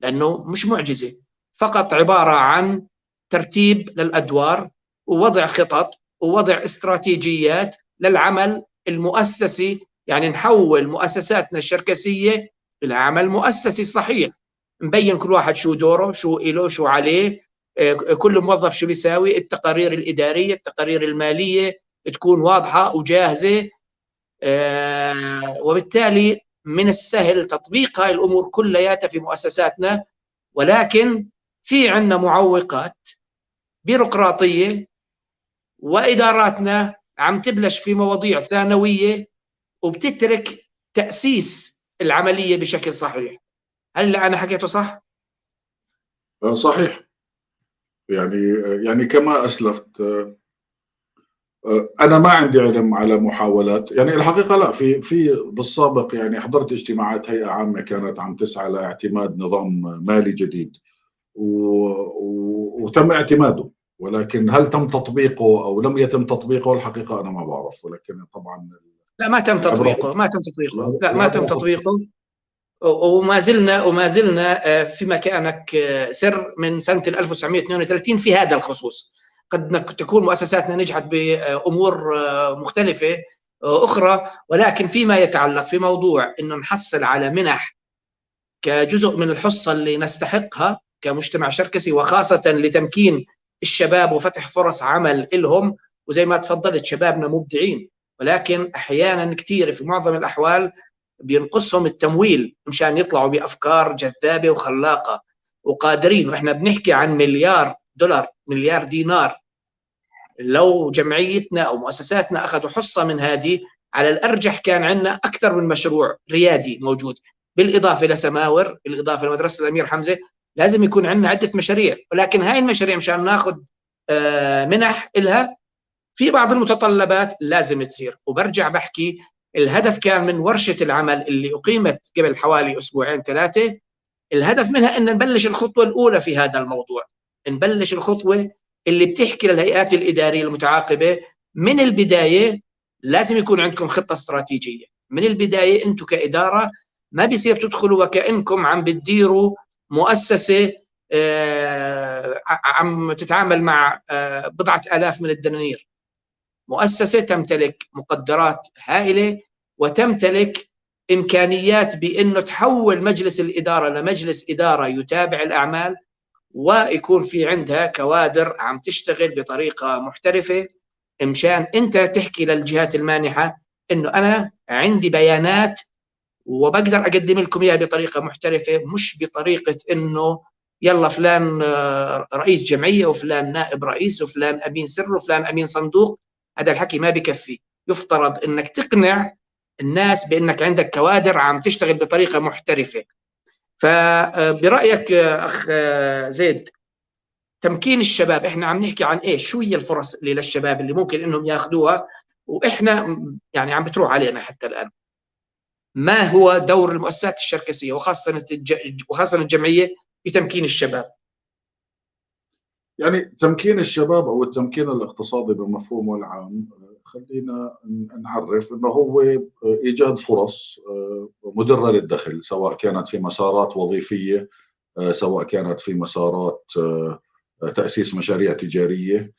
لأنه مش معجزة، فقط عبارة عن ترتيب للأدوار ووضع خطط ووضع استراتيجيات للعمل المؤسسي. يعني نحول مؤسساتنا الشركسية إلى عمل مؤسسي صحيح، نبين كل واحد شو دوره، شو إله، شو عليه، كل موظف شو بيساوي، التقارير الإدارية، التقارير المالية تكون واضحة وجاهزة. وبالتالي من السهل تطبيق هاي الأمور كلياتها في مؤسساتنا، ولكن في عندنا معوقات بيروقراطية، وإداراتنا عم تبلش في مواضيع ثانوية وبتترك تأسيس العملية بشكل صحيح. هل اللي أنا حكيته صح؟ صحيح. يعني كما أسلفت، أنا ما عندي علم على محاولات، يعني الحقيقة لا، في بالسابق يعني حضرت اجتماعات هيئة عامة كانت عم تسعى لاعتماد نظام مالي جديد وتم اعتماده، ولكن هل تم تطبيقه أو لم يتم تطبيقه الحقيقة أنا ما بعرف، ولكن طبعا لا، ما تم العبرة تطبيقه، ما تم تطبيقه، لا ما تم العبرة في تطبيقه. وما زلنا في مكانك سر من سنة 1932 في هذا الخصوص. قد تكون مؤسساتنا نجحت بأمور مختلفة أخرى، ولكن فيما يتعلق في موضوع أنه نحصل على منح كجزء من الحصة اللي نستحقها كمجتمع شركسي، وخاصة لتمكين الشباب وفتح فرص عمل لهم. وزي ما تفضلت، شبابنا مبدعين، ولكن أحيانا كثير في معظم الأحوال بينقصهم التمويل مشان يطلعوا بأفكار جذابة وخلاقة وقادرين. وإحنا بنحكي عن مليار دولار، مليار دينار. لو جمعيتنا أو مؤسساتنا أخذوا حصة من هذه، على الأرجح كان عندنا أكثر من مشروع ريادي موجود، بالإضافة لسماور، بالإضافة لمدرسة الأمير حمزة. لازم يكون عندنا عدة مشاريع، ولكن هاي المشاريع مشان ناخذ منح إلها في بعض المتطلبات لازم تصير. وبرجع بحكي، الهدف كان من ورشة العمل اللي أقيمت قبل حوالي أسبوعين 3، الهدف منها أن نبلش الخطوة الأولى في هذا الموضوع، نبلش الخطوة اللي بتحكي للهيئات الإدارية المتعاقبة من البداية. لازم يكون عندكم خطة استراتيجية من البداية. أنتم كإدارة ما بيصير تدخلوا وكأنكم عم بتديروا مؤسسة عم تتعامل مع بضعة آلاف من الدنانير. مؤسسة تمتلك مقدرات هائلة وتمتلك إمكانيات بأنه تحول مجلس الإدارة لمجلس إدارة يتابع الأعمال، ويكون في عندها كوادر عم تشتغل بطريقة محترفة، مشان أنت تحكي للجهات المانحة إنه أنا عندي بيانات وبقدر أقدم لكم إياها بطريقة محترفة، مش بطريقة إنه يلا فلان رئيس جمعية وفلان نائب رئيس وفلان أمين سر وفلان أمين صندوق. هذا الحكي ما بكفي. يفترض إنك تقنع الناس بأنك عندك كوادر عم تشتغل بطريقة محترفة. فبرأيك أخ زيد، تمكين الشباب، إحنا عم نحكي عن إيش؟ شو هي الفرص اللي للشباب اللي ممكن إنهم ياخذوها، وإحنا يعني عم بتروح علينا حتى الآن؟ ما هو دور المؤسسات الشركسية وخاصة الجمعية في تمكين الشباب؟ يعني تمكين الشباب أو التمكين الاقتصادي بمفهومه العام، خلينا نعرف أنه هو إيجاد فرص مدرة للدخل، سواء كانت في مسارات وظيفية، سواء كانت في مسارات تأسيس مشاريع تجارية،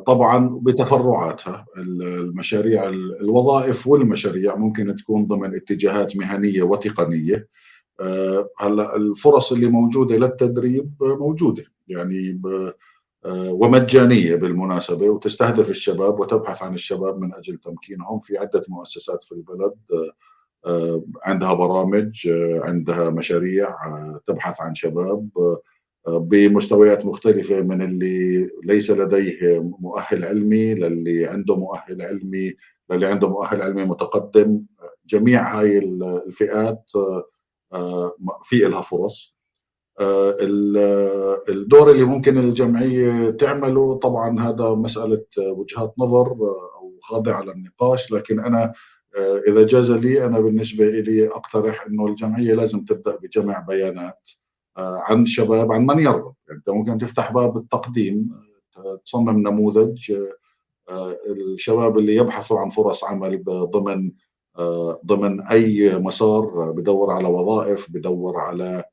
طبعا بتفرعاتها. المشاريع الوظائف والمشاريع ممكن تكون ضمن اتجاهات مهنية وتقنية. هلا الفرص اللي موجودة للتدريب موجودة، يعني ومجانية بالمناسبة، وتستهدف الشباب وتبحث عن الشباب من أجل تمكينهم في عدة مؤسسات في البلد. عندها برامج، عندها مشاريع تبحث عن شباب بمستويات مختلفة، من اللي ليس لديه مؤهل علمي للي عنده مؤهل علمي للي عنده مؤهل علمي متقدم. جميع هاي الفئات في لها فرص. الدور اللي ممكن الجمعية تعمله طبعا هذا مسألة وجهات نظر أو خاضعة للنقاش، لكن أنا إذا جاز لي، أنا بالنسبة لي أقترح أنه الجمعية لازم تبدأ بجمع بيانات عن شباب، عن من يرغب. يعني أنت ممكن تفتح باب التقديم، تصمم نموذج الشباب اللي يبحثوا عن فرص عمل ضمن أي مسار، بدور على وظائف، بدور على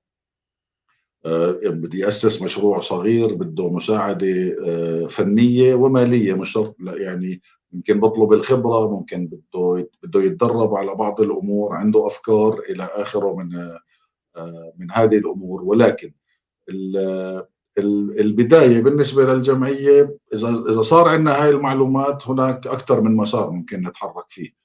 بده يأسس مشروع صغير بده مساعدة فنية ومالية، مش شرط يعني يمكن بطلب الخبرة، ممكن بده يتدرب على بعض الأمور، عنده أفكار إلى آخره من هذه الأمور. ولكن البداية بالنسبة للجمعية، إذا صار عندنا هاي المعلومات، هناك أكثر من مسار ممكن نتحرك فيه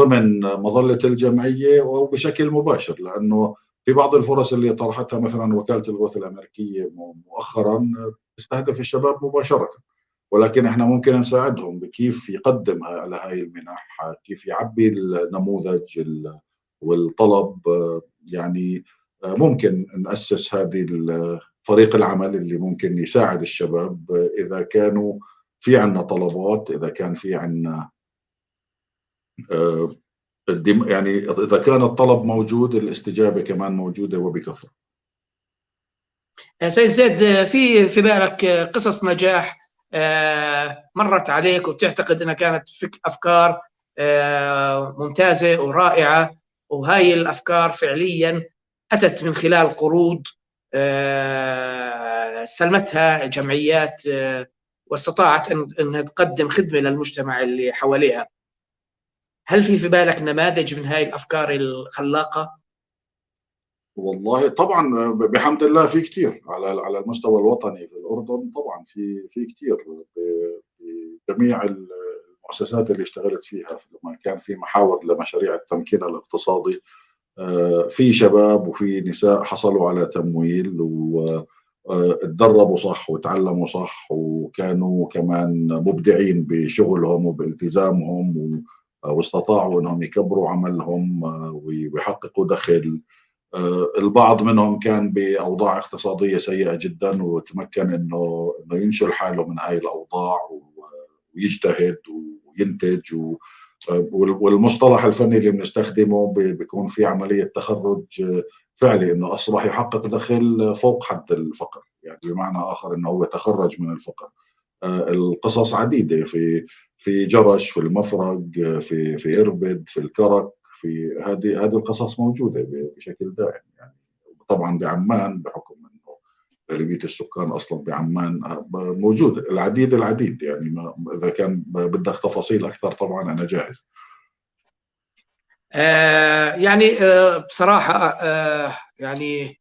ضمن مظلة الجمعية أو بشكل مباشر، لأنه في بعض الفرص اللي طرحتها مثلا وكالة الغوث الأمريكية مؤخرا تستهدف الشباب مباشرة، ولكن احنا ممكن نساعدهم بكيف يقدم على هاي المنح، كيف يعبي النموذج والطلب. يعني ممكن نأسس هذه فريق العمل اللي ممكن يساعد الشباب إذا كانوا في عنا طلبات، إذا كان في عنا يعني إذا كان الطلب موجود الاستجابة كمان موجودة وبكثرة. سيد زيد، في بالك قصص نجاح مرت عليك وتعتقد أنها كانت أفكار ممتازة ورائعة، وهاي الأفكار فعليا أتت من خلال قروض استلمتها جمعيات واستطاعت أنها تقدم خدمة للمجتمع اللي حواليها؟ هل في بالك نماذج من هاي الأفكار الخلاقة؟ والله طبعا بحمد الله في كثير على المستوى الوطني في الأردن، طبعا في كثير بجميع المؤسسات اللي اشتغلت فيها، لما كان في محاور لمشاريع التمكين الاقتصادي، في شباب وفي نساء حصلوا على تمويل واتدربوا صح وتعلموا صح، وكانوا كمان مبدعين بشغلهم وبالتزامهم، واستطاعوا انهم يكبروا عملهم ويحققوا دخل. البعض منهم كان بأوضاع اقتصادية سيئة جدا وتمكن انه ينشل حاله من هاي الأوضاع ويجتهد وينتج. والمصطلح الفني اللي بنستخدمه بيكون في عملية تخرج فعلي، انه اصبح يحقق دخل فوق حد الفقر، يعني بمعنى اخر انه هو تخرج من الفقر. القصص عديدة في جرش، في المفرق، في إربد، في الكرك، في هذه القصص موجودة بشكل دائم يعني. طبعا بعمان بحكم انه غالبية السكان اصلا بعمان موجود العديد يعني. اذا كان بدك تفاصيل اكثر طبعا انا جاهز. يعني بصراحة يعني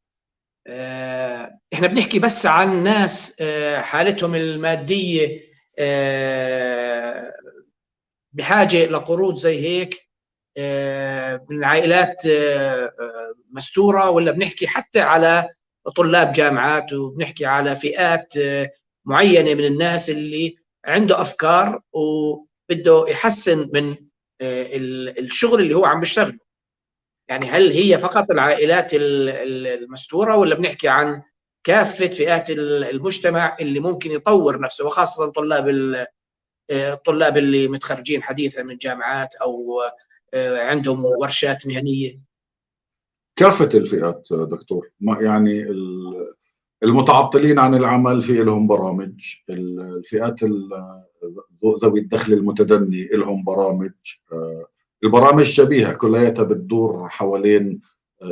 احنا بنحكي بس عن ناس حالتهم المادية بحاجة لقروض زي هيك من عائلات مستورة، ولا بنحكي حتى على طلاب جامعات، وبنحكي على فئات معينة من الناس اللي عنده أفكار وبده يحسن من الشغل اللي هو عم بيشتغله؟ يعني هل هي فقط العائلات المستورة، ولا بنحكي عن كافة فئات المجتمع اللي ممكن يطور نفسه، وخاصة الطلاب اللي متخرجين حديثا من جامعات أو عندهم ورشات مهنية؟ كافة الفئات دكتور، ما يعني المتعطلين عن العمل في لهم برامج، الفئات ذوي الدخل المتدني لهم برامج. البرامج شبيهة كلياتها بتدور حوالين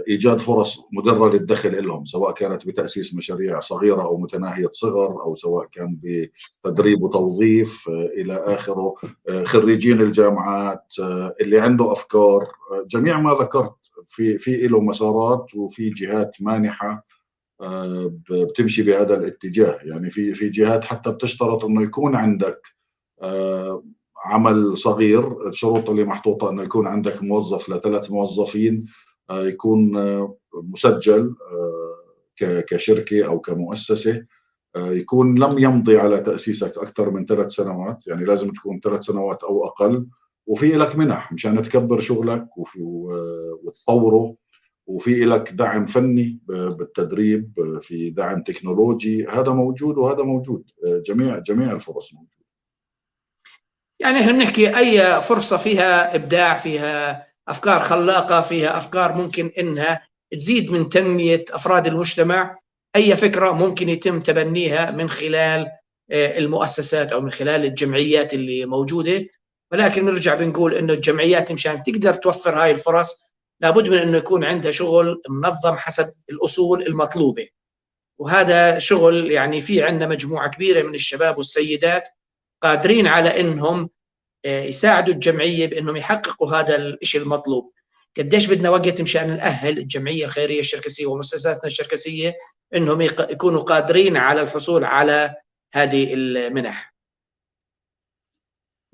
إيجاد فرص مدرة للدخل لهم، سواء كانت بتأسيس مشاريع صغيرة أو متناهية صغر، أو سواء كان بتدريب وتوظيف إلى آخره. خريجين الجامعات اللي عنده أفكار، جميع ما ذكرت في له مسارات وفي جهات مانحة بتمشي بهذا الاتجاه. يعني في جهات حتى بتشترط انه يكون عندك عمل صغير، الشروط اللي محطوطة انه يكون عندك موظف ل3 موظفين، يكون مسجل كشركة او كمؤسسة، يكون لم يمضي على تأسيسك أكثر من 3 سنوات، يعني لازم تكون 3 سنوات أو أقل، وفي لك منح مشان تكبر شغلك وتطوره، وفي لك دعم فني بالتدريب، في دعم تكنولوجي، هذا موجود وهذا موجود، جميع الفرص موجودة. يعني احنا بنحكي اي فرصة فيها ابداع، فيها افكار خلاقة، فيها افكار ممكن انها تزيد من تنمية افراد المجتمع، اي فكرة ممكن يتم تبنيها من خلال المؤسسات او من خلال الجمعيات اللي موجودة. ولكن نرجع بنقول انه الجمعيات مشان تقدر توفر هاي الفرص لابد من أنه يكون عنده شغل منظم حسب الأصول المطلوبة. وهذا شغل يعني في عندنا مجموعة كبيرة من الشباب والسيدات قادرين على أنهم يساعدوا الجمعية بأنهم يحققوا هذا الشيء المطلوب. قديش بدنا وقت مشان نأهل الجمعية الخيرية الشركسية ومؤسساتنا الشركسية أنهم يكونوا قادرين على الحصول على هذه المنح؟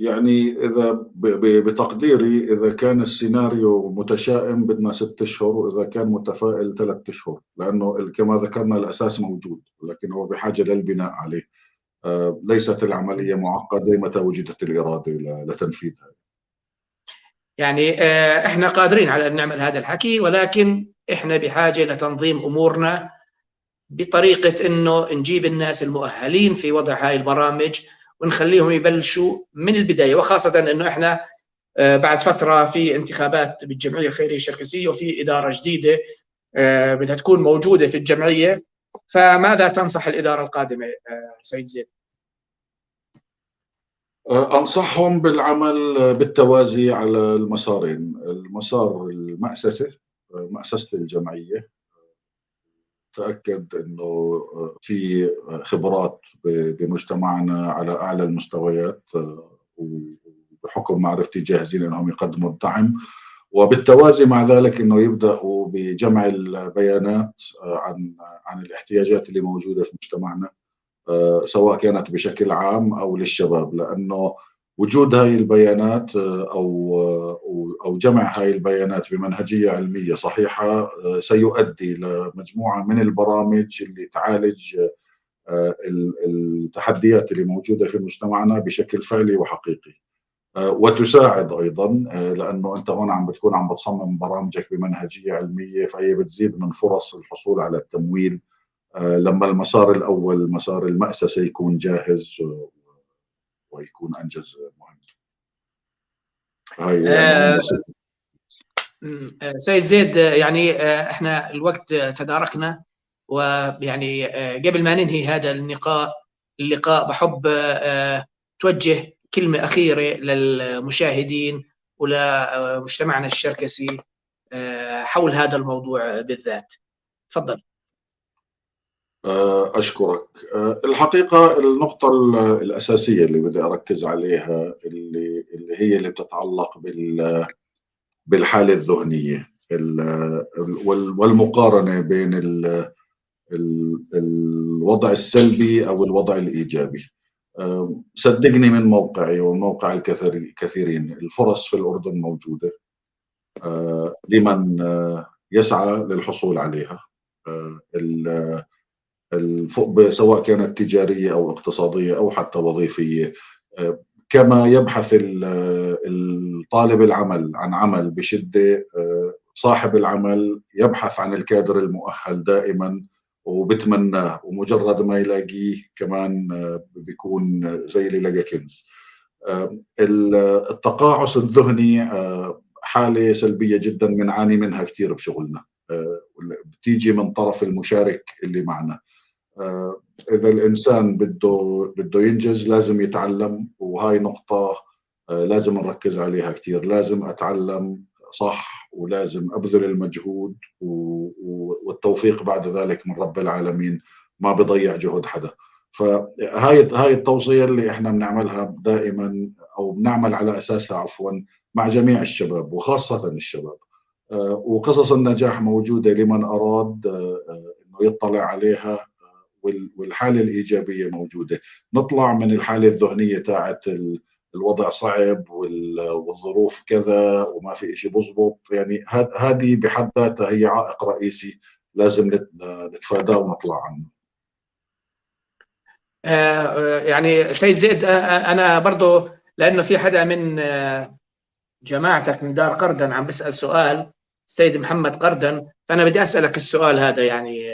يعني إذا بتقديري إذا كان السيناريو متشائم بدنا 6 أشهر، وإذا كان متفائل 3 أشهر، لأنه كما ذكرنا الأساس موجود، لكن هو بحاجة للبناء عليه. ليست العملية معقدة متى وجدت الإرادة لتنفيذها. يعني احنا قادرين على ان نعمل هذا الحكي، ولكن احنا بحاجه لتنظيم امورنا بطريقه انه نجيب الناس المؤهلين في وضع هاي البرامج ونخليهم يبلشوا من البدايه، وخاصه انه احنا بعد فتره في انتخابات بالجمعيه الخيريه الشركسيه وفي اداره جديده بدها تكون موجوده في الجمعيه. فماذا تنصح الاداره القادمه سيد زيد؟ أنصحهم بالعمل بالتوازي على المسارين، المسار المأسسة، مؤسسة الجمعية، تأكد أنه في خبرات بمجتمعنا على أعلى المستويات، وبحكم معرفتي جاهزين أنهم يقدموا الدعم، وبالتوازي مع ذلك أنه يبدأوا بجمع البيانات عن الاحتياجات اللي موجودة في مجتمعنا، سواء كانت بشكل عام أو للشباب، لأنه وجود هاي البيانات أو جمع هاي البيانات بمنهجية علمية صحيحة سيؤدي لمجموعة من البرامج اللي تعالج التحديات اللي موجودة في مجتمعنا بشكل فعلي وحقيقي، وتساعد أيضا لأنه أنت هون عم بتكون عم بتصمم برامجك بمنهجية علمية، فهي بتزيد من فرص الحصول على التمويل لما المسار الأول مسار المأسسة يكون جاهز ويكون أنجز مهمته. هاي يعني سيد زيد، يعني احنا الوقت تداركنا، ويعني قبل ما ننهي هذا اللقاء بحب توجه كلمة أخيرة للمشاهدين ولمجتمعنا الشركسي حول هذا الموضوع بالذات. تفضل. أشكرك. الحقيقة النقطة الأساسية اللي بدي أركز عليها اللي هي اللي بتتعلق بالحالة الذهنية والمقارنة بين الوضع السلبي أو الوضع الإيجابي. صدقني من موقعي وموقع الكثيرين، الفرص في الأردن موجودة لمن يسعى للحصول عليها، سواء كانت تجارية أو اقتصادية أو حتى وظيفية. كما يبحث الطالب العمل عن عمل بشدة، صاحب العمل يبحث عن الكادر المؤهل دائما وبتمناه، ومجرد ما يلاقيه كمان بيكون زي اللي لقى كنز. التقاعس الذهني حالة سلبية جدا بنعاني منها كثير بشغلنا، بتيجي من طرف المشارك اللي معنا. إذا الإنسان بده ينجز لازم يتعلم، وهاي نقطة لازم نركز عليها كثير. لازم أتعلم صح، ولازم أبذل المجهود، والتوفيق بعد ذلك من رب العالمين، ما بضيع جهد حدا. فهاي التوصية اللي احنا بنعملها دائما، أو بنعمل على أساسها عفوا، مع جميع الشباب وخاصة الشباب. وقصص النجاح موجودة لمن أراد أنه يطلع عليها، والحالة الإيجابية موجودة. نطلع من الحالة الذهنية تاعت الوضع صعب والظروف كذا وما في إشي بزبط، يعني هذه بحد ذاتها هي عائق رئيسي لازم نتفاداه ونطلع عنه. يعني سيد زيد، أنا برضو لأنه في حدا من جماعتك من دار قردن عم بسأل سؤال، السيد محمد قردن، فأنا بدي أسألك السؤال هذا. يعني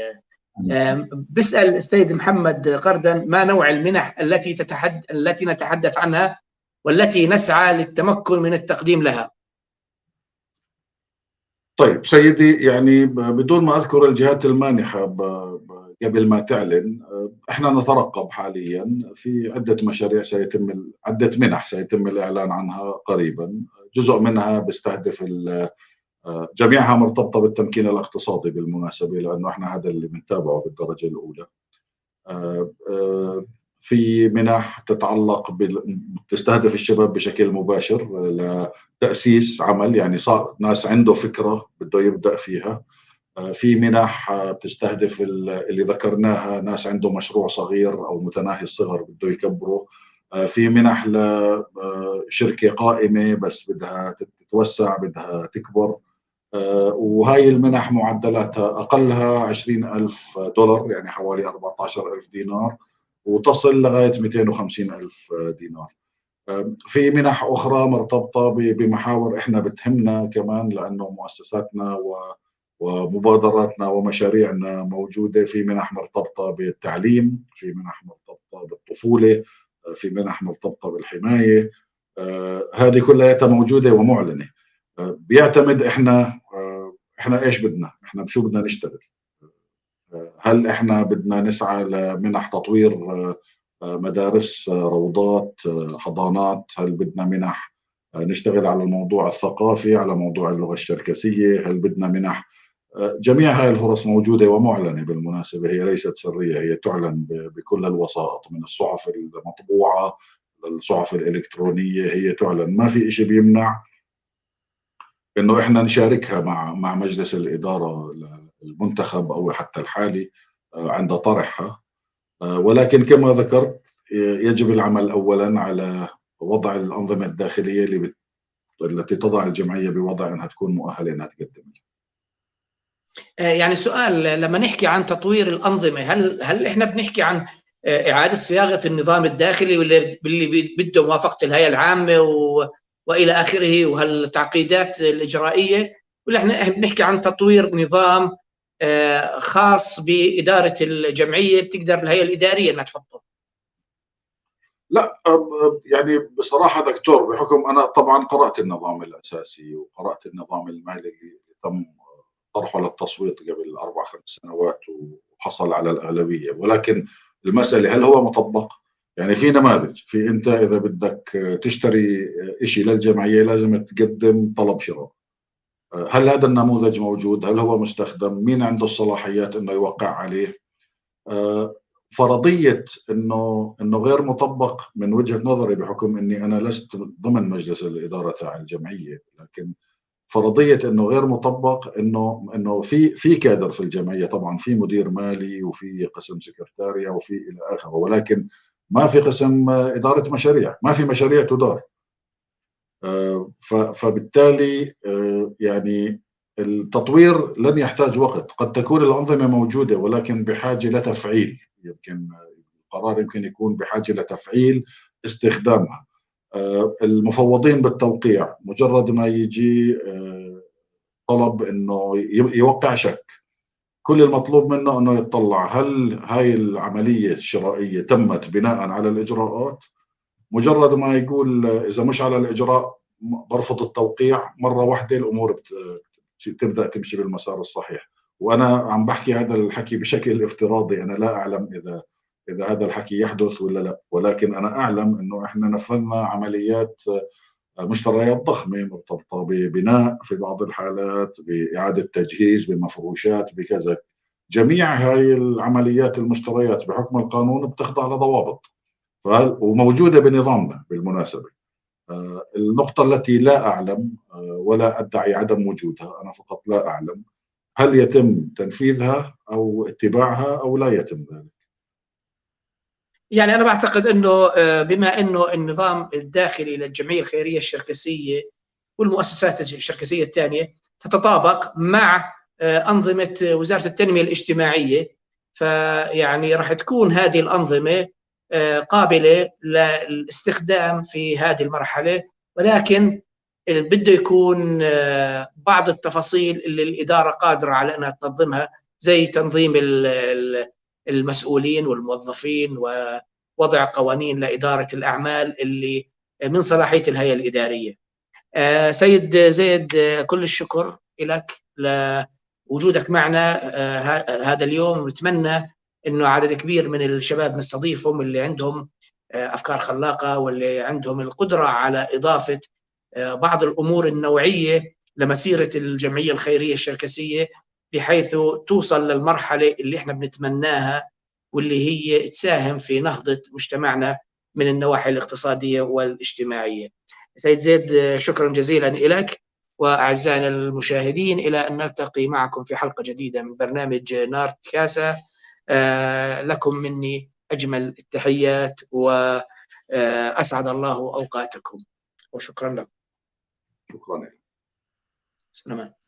بسأل السيد محمد قردن: ما نوع المنح التي نتحدث عنها والتي نسعى للتمكن من التقديم لها؟ طيب سيدي، يعني بدون ما أذكر الجهات المانحة قبل ما تعلن، احنا نترقب حاليا في عدة مشاريع عدة منح سيتم الإعلان عنها قريبا. جزء منها بيستهدف جميعها مرتبطة بالتمكين الاقتصادي بالمناسبة، لأنه احنا هذا اللي بنتابعه بالدرجة الأولى. في منح تتعلق تستهدف الشباب بشكل مباشر لتأسيس عمل، يعني صار ناس عنده فكرة بده يبدأ فيها. في منح بتستهدف اللي ذكرناها، ناس عنده مشروع صغير أو متناهي الصغر بده يكبره. في منح لشركة قائمة بس بدها تتوسع، بدها تكبر. وهاي المنح معدلاتها أقلها 20,000 دولار، يعني حوالي 14,000 دينار، وتصل لغاية 250,000 دينار. في منح أخرى مرتبطة بمحاور إحنا بتهمنا كمان، لأنه مؤسساتنا ومبادراتنا ومشاريعنا موجودة. في منح مرتبطة بالتعليم، في منح مرتبطة بالطفولة، في منح مرتبطة بالحماية. هذه كلها موجودة ومعلنة. بيعتمد احنا ايش بدنا، احنا بشو بدنا نشتغل. هل احنا بدنا نسعى لمنح تطوير مدارس، روضات، حضانات؟ هل بدنا منح نشتغل على الموضوع الثقافي، على موضوع اللغة الشركسية؟ هل بدنا منح؟ جميع هاي الفرص موجودة ومعلنة بالمناسبة، هي ليست سرية، هي تعلن بكل الوسائط، من الصحف المطبوعة للصحف الإلكترونية، هي تعلن. ما في إشي بيمنع انه احنا نشاركها مع مجلس الاداره المنتخب او حتى الحالي عند طرحها. ولكن كما ذكرت يجب العمل اولا على وضع الانظمه الداخليه التي تضع الجمعيه بوضع انها تكون مؤهله انها تقدم. يعني سؤال، لما نحكي عن تطوير الانظمه، هل احنا بنحكي عن اعاده صياغه النظام الداخلي واللي بده موافقه الهيئه العامه والى اخره وهالتعقيدات الاجرائيه، ولا احنا بنحكي عن تطوير نظام خاص باداره الجمعيه بتقدر الهيئه الاداريه انها تحطه؟ لا، يعني بصراحه دكتور، بحكم انا طبعا قرات النظام الاساسي وقرات النظام المالي اللي تم طرحه للتصويت قبل 4-5 سنوات وحصل على الأغلبية، ولكن المسألة هل هو مطبق؟ يعني في نماذج، في أنت إذا بدك تشتري شيء للجمعية لازم تقدم طلب شراء. هل هذا النموذج موجود؟ هل هو مستخدم؟ مين عنده الصلاحيات إنه يوقع عليه؟ فرضية إنه غير مطبق من وجهة نظري، بحكم إني أنا لست ضمن مجلس الإدارة تاع الجمعية، لكن فرضيه انه غير مطبق، انه في كادر في الجمعيه، طبعا في مدير مالي وفي قسم سكرتاريا وفي الى اخره، ولكن ما في قسم اداره مشاريع، ما في مشاريع تدار. فبالتالي يعني التطوير لن يحتاج وقت، قد تكون الانظمه موجوده ولكن بحاجه لتفعيل، يمكن القرار يمكن يكون بحاجه لتفعيل استخدامها. المفوضين بالتوقيع مجرد ما يجي طلب انه يوقع شك، كل المطلوب منه انه يطلع هل هاي العمليه الشرائيه تمت بناء على الاجراءات. مجرد ما يقول اذا مش على الاجراء برفض التوقيع، مره واحده الامور تبدا تمشي بالمسار الصحيح. وانا عم بحكي هذا الحكي بشكل افتراضي، انا لا اعلم اذا هذا الحكي يحدث ولا لا، ولكن انا اعلم انه احنا نفذنا عمليات مشتريات ضخمة مرتبطة ببناء، في بعض الحالات بإعادة تجهيز، بمفروشات، بكذا. جميع هاي العمليات المشتريات بحكم القانون بتخضع لضوابط وموجودة بنظامنا بالمناسبة. النقطة التي لا أعلم ولا أدعي عدم وجودها، أنا فقط لا أعلم هل يتم تنفيذها أو اتباعها أو لا يتم ذلك. يعني أنا بعتقد أنه بما أنه النظام الداخلي للجمعية الخيرية الشركسية والمؤسسات الشركسية الثانية تتطابق مع أنظمة وزارة التنمية الاجتماعية، فيعني راح تكون هذه الأنظمة قابلة للاستخدام في هذه المرحلة، ولكن بده يكون بعض التفاصيل اللي الإدارة قادرة على أنها تنظمها، زي تنظيم المسؤولين والموظفين ووضع قوانين لإدارة الأعمال اللي من صلاحية الهيئة الإدارية. سيد زيد، كل الشكر لك لوجودك معنا هذا اليوم، ونتمنى أنه عدد كبير من الشباب نستضيفهم اللي عندهم أفكار خلاقة واللي عندهم القدرة على إضافة بعض الأمور النوعية لمسيرة الجمعية الخيرية الشركسية، بحيث توصل للمرحلة اللي احنا بنتمناها، واللي هي تساهم في نهضة مجتمعنا من النواحي الاقتصادية والاجتماعية. سيد زيد، شكرا جزيلا لك. وأعزائنا المشاهدين، إلى أن نلتقي معكم في حلقة جديدة من برنامج نارت كاسة. لكم مني أجمل التحيات، وأسعد الله أوقاتكم، وشكرا لكم. شكرا. سلام.